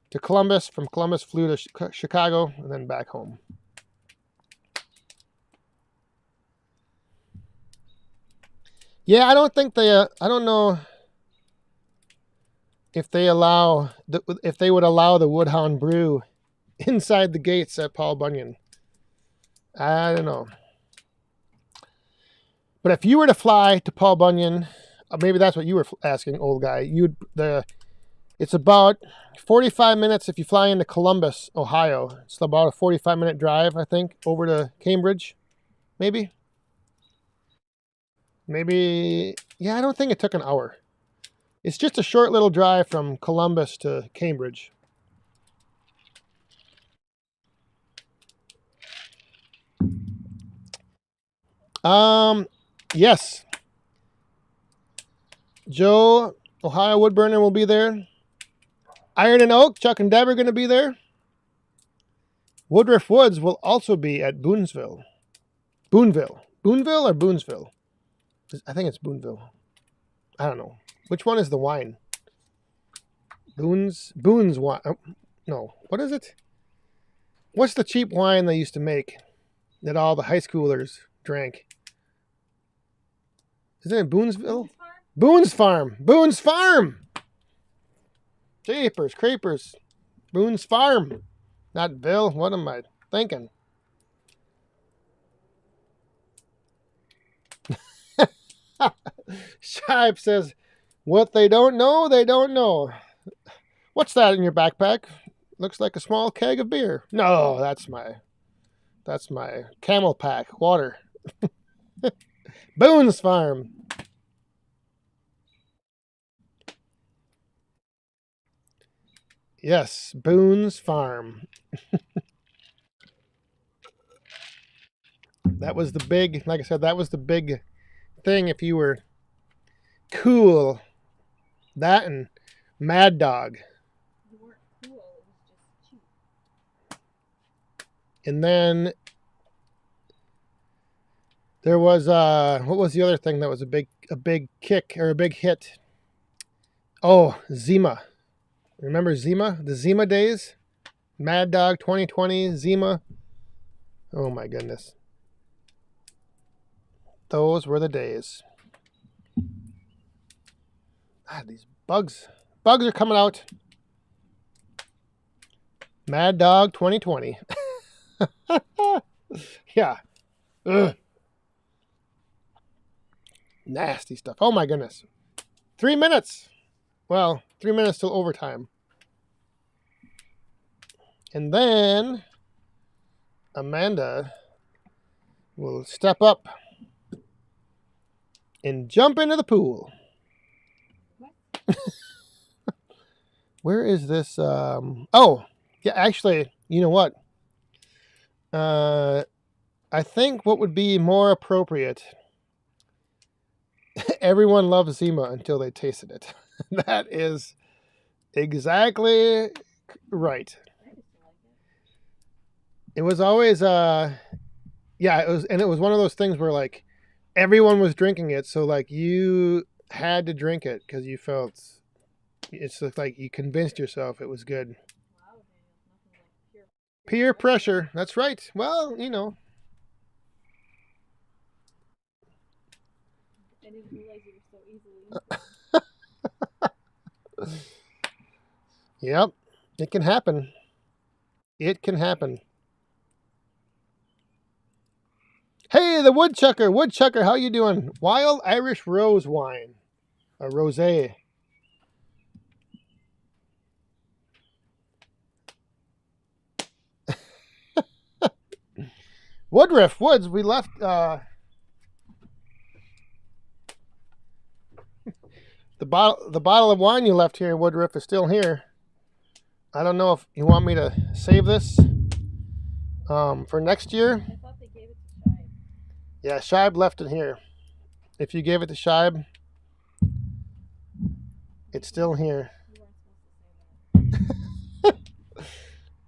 to Columbus. From Columbus, flew to Chicago, and then back home. Yeah, I don't know if they would allow the Woodhound Brew inside the gates at Paul Bunyan. I don't know. But if you were to fly to Paul Bunyan, maybe that's what you were asking, old guy. It's about 45 minutes if you fly into Columbus, Ohio. It's about a 45-minute drive, I think, over to Cambridge. Maybe. Yeah, I don't think it took an hour. It's just a short little drive from Columbus to Cambridge. Yes. Joe, Ohio Woodburner will be there. Iron and Oak, Chuck and Deb are going to be there. Woodruff Woods will also be at Boonville. Boonville or Boonesville? I think it's Boonville. I don't know. Which one is the wine? Boone's wine. Oh, no. What is it? What's the cheap wine they used to make that all the high schoolers drank? Isn't it Boonesville? Boone's Farm. Boone's Farm. Jeepers, creepers. Boone's Farm. Not Bill. What am I thinking? Shive says, what they don't know, they don't know. What's that in your backpack? Looks like a small keg of beer. No, that's my camel pack water. Boone's Farm. Yes, Boone's Farm. That was the big, like I said, that was the big thing if you were cool. That and Mad Dog. You weren't cool, it was just cheap. And then there was what was the other thing that was a big kick or a big hit? Oh, Zima. Remember Zima? The Zima days? Mad Dog 2020, Zima. Oh my goodness. Those were the days. These bugs. Bugs are coming out. Mad Dog 2020. Yeah. Ugh. Nasty stuff. Oh my goodness. 3 minutes. Well, 3 minutes till overtime. And then Amanda will step up and jump into the pool. Where is this? Oh, yeah, actually, you know what? I think what would be more appropriate, everyone loves Zima until they tasted it. That is exactly right. It was always, yeah, it was one of those things where, like, everyone was drinking it, so, like, you had to drink it because you felt, it's like you convinced yourself it was good. Wow, Daniel, nothing like Peer pressure, that's right. Well, you know. I didn't realize you were so easily. Yep, it can happen. It can happen. Hey, the woodchucker. Woodchucker, how you doing? Wild Irish rose wine. A rosé. Woodruff Woods, we left the bottle of wine you left here, Woodruff, is still here. I don't know if you want me to save this for next year. I thought they gave it to Shive. Yeah, Shibe left it here. If you gave it to Shibe, it's still here. You weren't supposed to say that.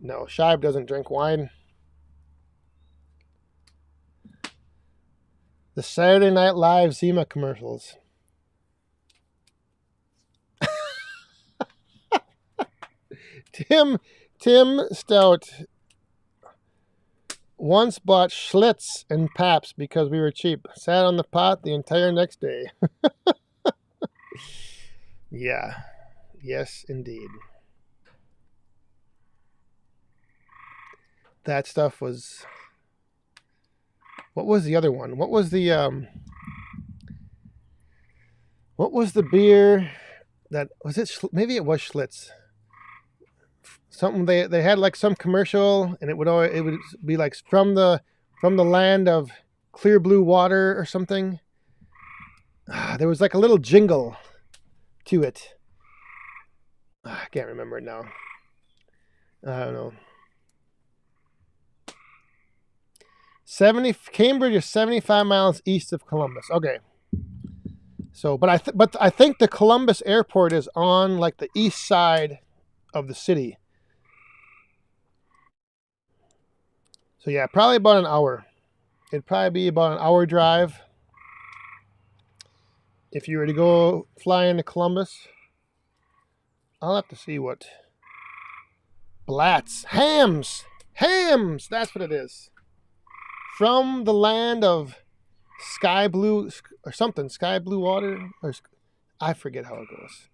No, Shibe doesn't drink wine. The Saturday Night Live Zima commercials. Tim Stout once bought Schlitz and Paps because we were cheap. Sat on the pot the entire next day. Yeah. Yes, indeed. That stuff was... What was the other one? What was the beer that was it. Maybe it was Schlitz. Something they had like some commercial, and it would be like from the land of clear blue water or something. There was like a little jingle to it. I can't remember it now. I don't know. Cambridge is 75 miles east of Columbus. Okay. So, but I think the Columbus airport is on like the east side of the city. So yeah, probably about an hour. It'd probably be about an hour drive if you were to go fly into Columbus. I'll have to see what. Blatz. Hams! Hams! That's what it is. From the land of sky blue or something. Sky blue water? Or I forget how it goes.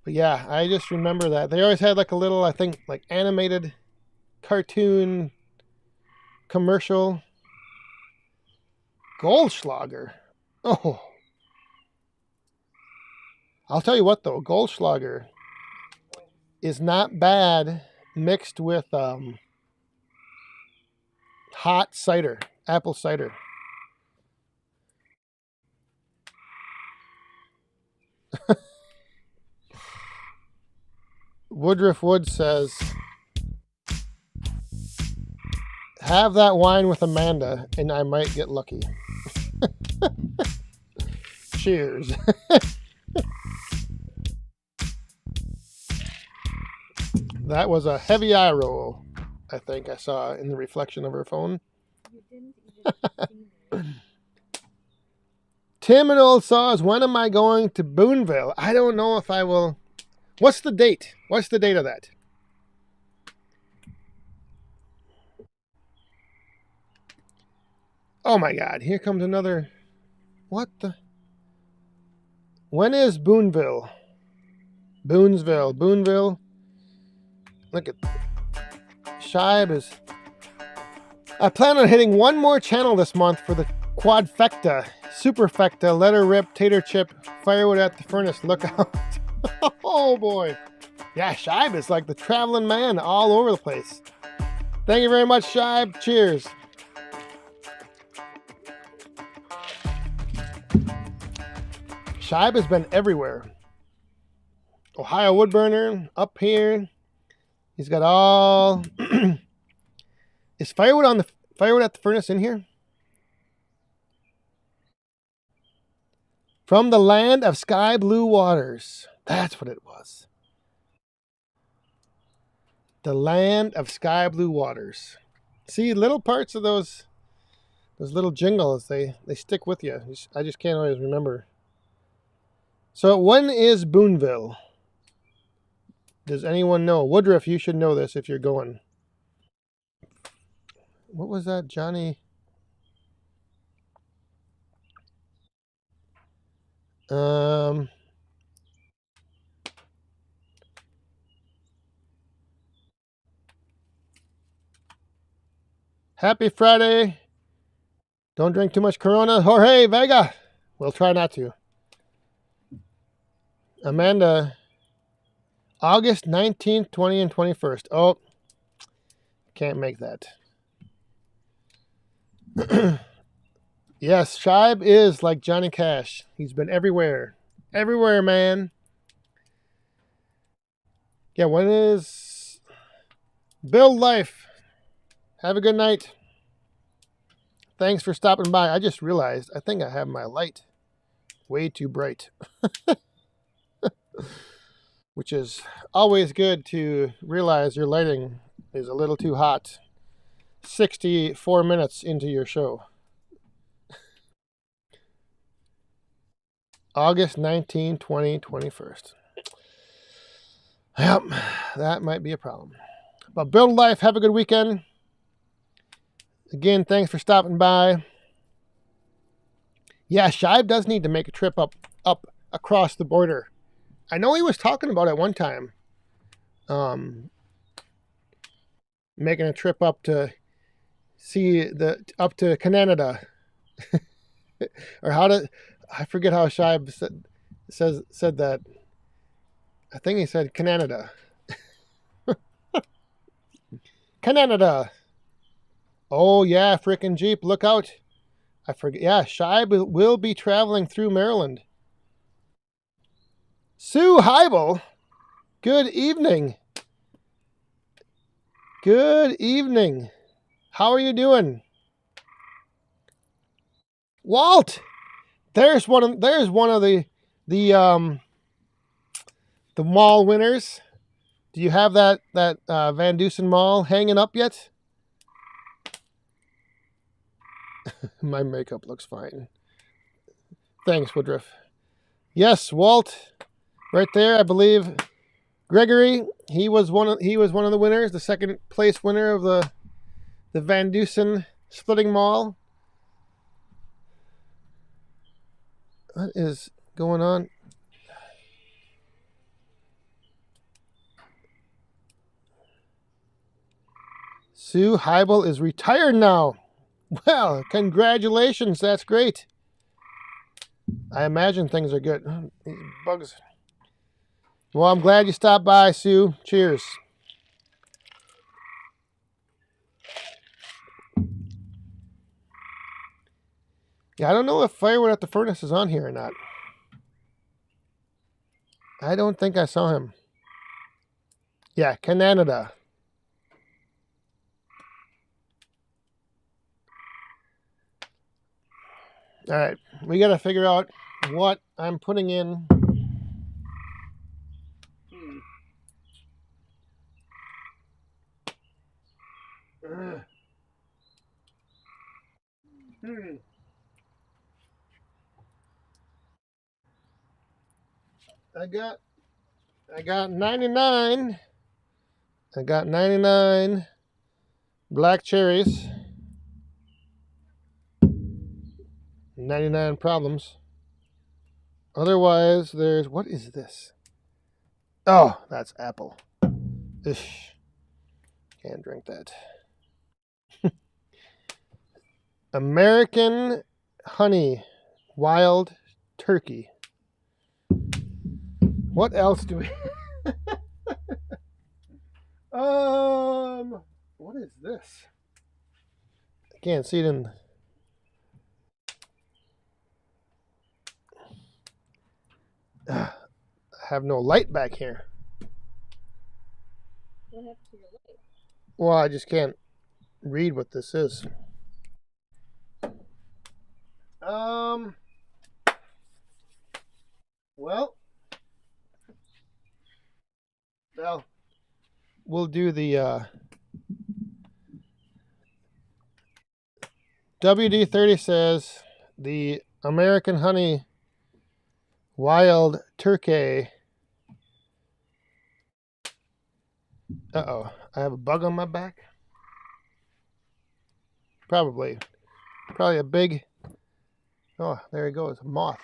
But yeah, I just remember that. They always had like a little, I think, like animated cartoon commercial. Goldschlager. Oh. I'll tell you what though, Goldschlager is not bad mixed with hot cider, apple cider. Woodruff Wood says, have that wine with Amanda and I might get lucky. Cheers. That was a heavy eye roll, I think I saw in the reflection of her phone. You didn't even see me. Tim and Old Saws, when am I going to Boonville? I don't know if I will. What's the date? What's the date of that? Oh my God, here comes another. What the? When is Boonville? Boonville. Look at Shibe is. I plan on hitting one more channel this month for the quadfecta, superfecta, letter rip, tater chip, firewood at the furnace. Look out. Oh boy. Yeah, Shibe is like the traveling man all over the place. Thank you very much, Shibe. Cheers. Shibe has been everywhere. Ohio Woodburner, up here. He's got all. Is firewood at the furnace in here? From the land of sky blue waters. That's what it was. The land of sky blue waters. See, little parts of those little jingles, they stick with you. I just can't always remember. So when is Boonville? Does anyone know? Woodruff, you should know this if you're going. What was that, Johnny? Happy Friday. Don't drink too much Corona. Jorge Vega. We'll try not to. Amanda. August 19th, 20th, and 21st. Oh, can't make that. Yes, Shibe is like Johnny Cash. He's been everywhere. Everywhere, man. Yeah, when is Build Life? Have a good night. Thanks for stopping by. I just realized I think I have my light way too bright. Which is always good to realize your lighting is a little too hot. 64 minutes into your show. August 19, 20, 21st. Yep, that might be a problem. But Build Life, have a good weekend. Again, thanks for stopping by. Yeah, Shibe does need to make a trip up across the border. I know he was talking about it one time. Making a trip up to Canada. Or I forget how Shibe said. said that. I think he said Canada. Canada. Oh yeah, frickin' Jeep, look out. I forget. Yeah, Shibe will be traveling through Maryland. Sue Heibel, good evening. Good evening. How are you doing? Walt, there's one of the mall winners. Do you have that Van Dusen Mall hanging up yet? My makeup looks fine. Thanks, Woodruff. Yes, Walt, right there. I believe Gregory. He was one of the winners, the second place winner of the Van Dusen Splitting Mall. What is going on? Sue Heibel is retired now. Well, congratulations. That's great. I imagine things are good. These bugs. Well, I'm glad you stopped by, Sue. Cheers. Yeah, I don't know if Firewood at the Furnace is on here or not. I don't think I saw him. Yeah, Canada. All right, we got to figure out what I'm putting in. I got 99. I got 99 black cherries. 99 problems. Otherwise, there's, what is this? Oh, that's apple. Ish. Can't drink that. American honey wild turkey. What else do we what is this? I can't see it in. I have no light back here. What happened to your light? Well, I just can't read what this is. Well, we'll do the WD-30 says the American honey wild turkey. Uh-oh, I have a bug on my back. Probably a big, oh, there he goes, a moth.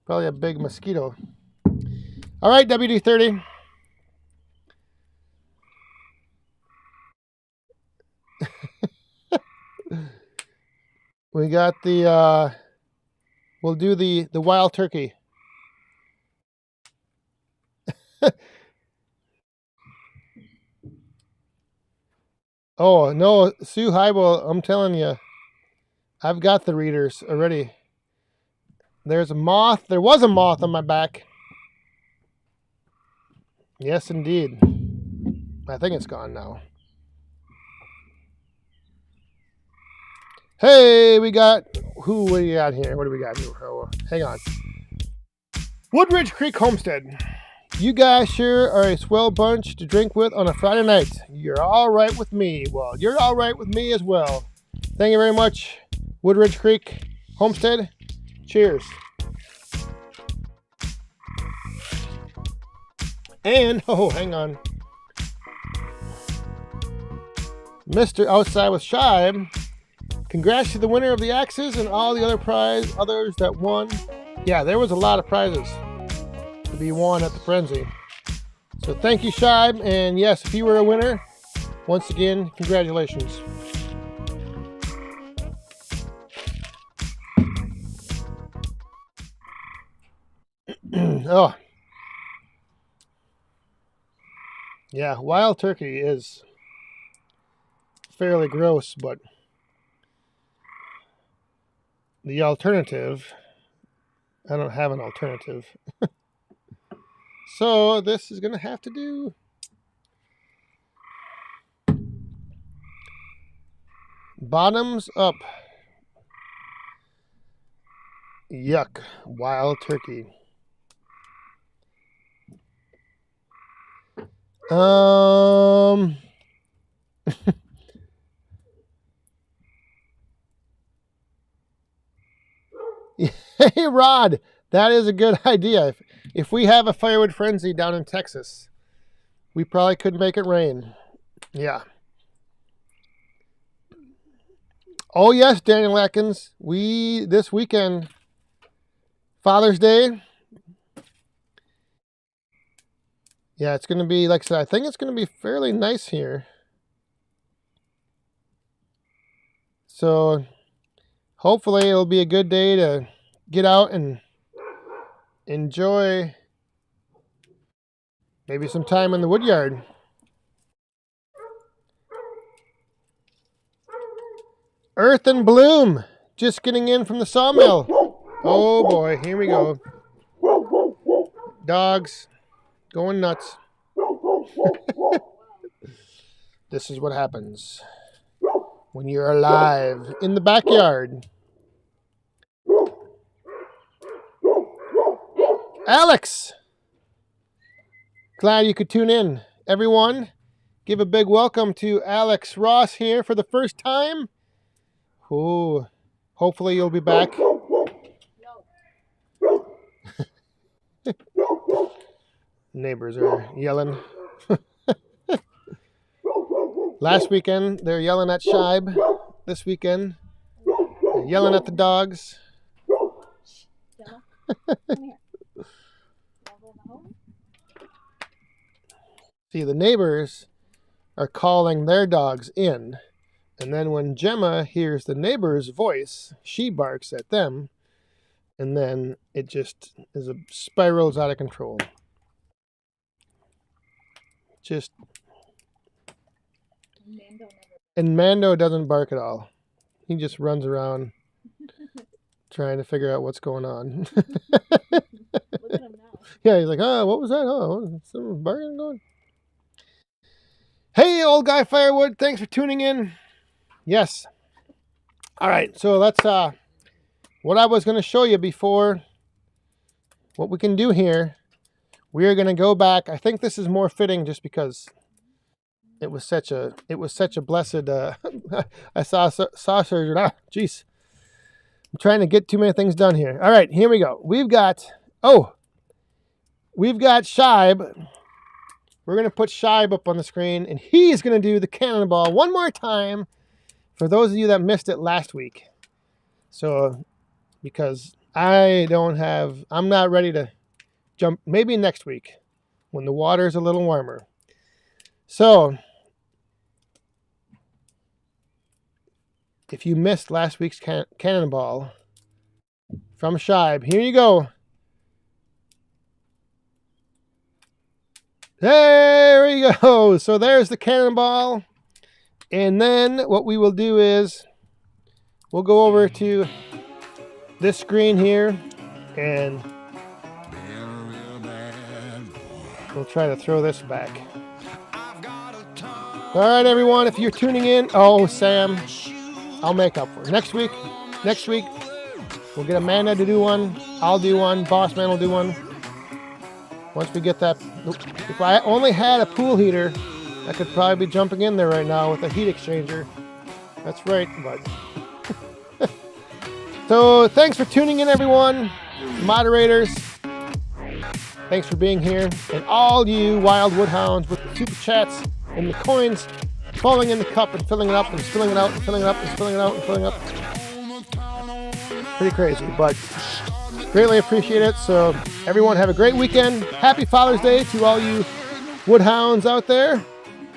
Probably a big mosquito. All right, WD-30. We got the, we'll do the wild turkey. Oh, no, Sue Heibel, I'm telling you, I've got the readers already. There's a moth. There was a moth on my back. Yes, indeed. I think it's gone now. Hey, we got, what do we got here? What do we got here? Oh, hang on. Woodridge Creek Homestead. You guys sure are a swell bunch to drink with on a Friday night. You're all right with me. Well, you're all right with me as well. Thank you very much, Woodridge Creek Homestead. Cheers. And, oh, hang on. Mr. Outside with Shibe. Congrats to the winner of the axes and all the others that won. Yeah, there was a lot of prizes to be won at the frenzy. So thank you, Shibe. And yes, if you were a winner, once again, congratulations. Oh, yeah, wild turkey is fairly gross, but the alternative, I don't have an alternative. So this is going to have to do. Bottoms up. Yuck. Wild turkey. Hey, Rod, that is a good idea. If we have a firewood frenzy down in Texas, we probably could make it rain. Yeah. Oh, yes, Daniel Atkins. This weekend, Father's Day. Yeah, it's going to be, like I said, I think it's going to be fairly nice here. So hopefully it'll be a good day to get out and enjoy maybe some time in the wood yard. Earth and Bloom, just getting in from the sawmill. Oh boy, here we go. Dogs going nuts. This is what happens when you're alive in the backyard. Alex! Glad you could tune in. Everyone, give a big welcome to Alex Ross here for the first time. Oh, hopefully you'll be back. Neighbors are yelling. Last weekend, they're yelling at Shibe. This weekend, they're yelling at the dogs. See, the neighbors are calling their dogs in. And then when Gemma hears the neighbor's voice, she barks at them. And then it just spirals out of control. Just... And Mando doesn't bark at all. He just runs around trying to figure out what's going on. Look at him now. Yeah, he's like, oh, what was that? Oh, someone's barking going. Hey, old guy Firewood, thanks for tuning in. Yes. All right, so let's, what I was going to show you before, what we can do here, we are going to go back. I think this is more fitting just because it was such a blessed, I saw surgery. Ah, jeez. I'm trying to get too many things done here. All right, here we go. We've got Shibe. We're going to put Shibe up on the screen, and he's going to do the cannonball one more time for those of you that missed it last week. So, because I'm not ready to jump, maybe next week when the water is a little warmer. So, if you missed last week's cannonball from Shibe, here you go. There we go. So there's the cannonball. And then what we will do is we'll go over to this screen here and we'll try to throw this back. All right, everyone, if you're tuning in, oh, Sam, I'll make up for it. Next week, we'll get Amanda to do one. I'll do one. Boss Man will do one. Once we get that, if I only had a pool heater, I could probably be jumping in there right now with a heat exchanger. That's right, bud. So thanks for tuning in, everyone. Moderators, thanks for being here. And all you wild woodhounds with the super chats and the coins falling in the cup and filling it up and spilling it out and filling it up and spilling it out and filling it up. Pretty crazy, but greatly appreciate it. So everyone have a great weekend. Happy Father's Day to all you woodhounds out there.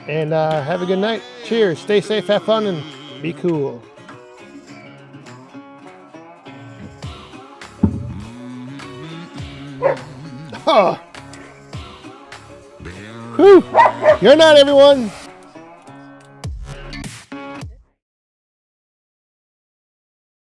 And have a good night. Cheers. Stay safe, have fun, and be cool. Whew. You're not, everyone.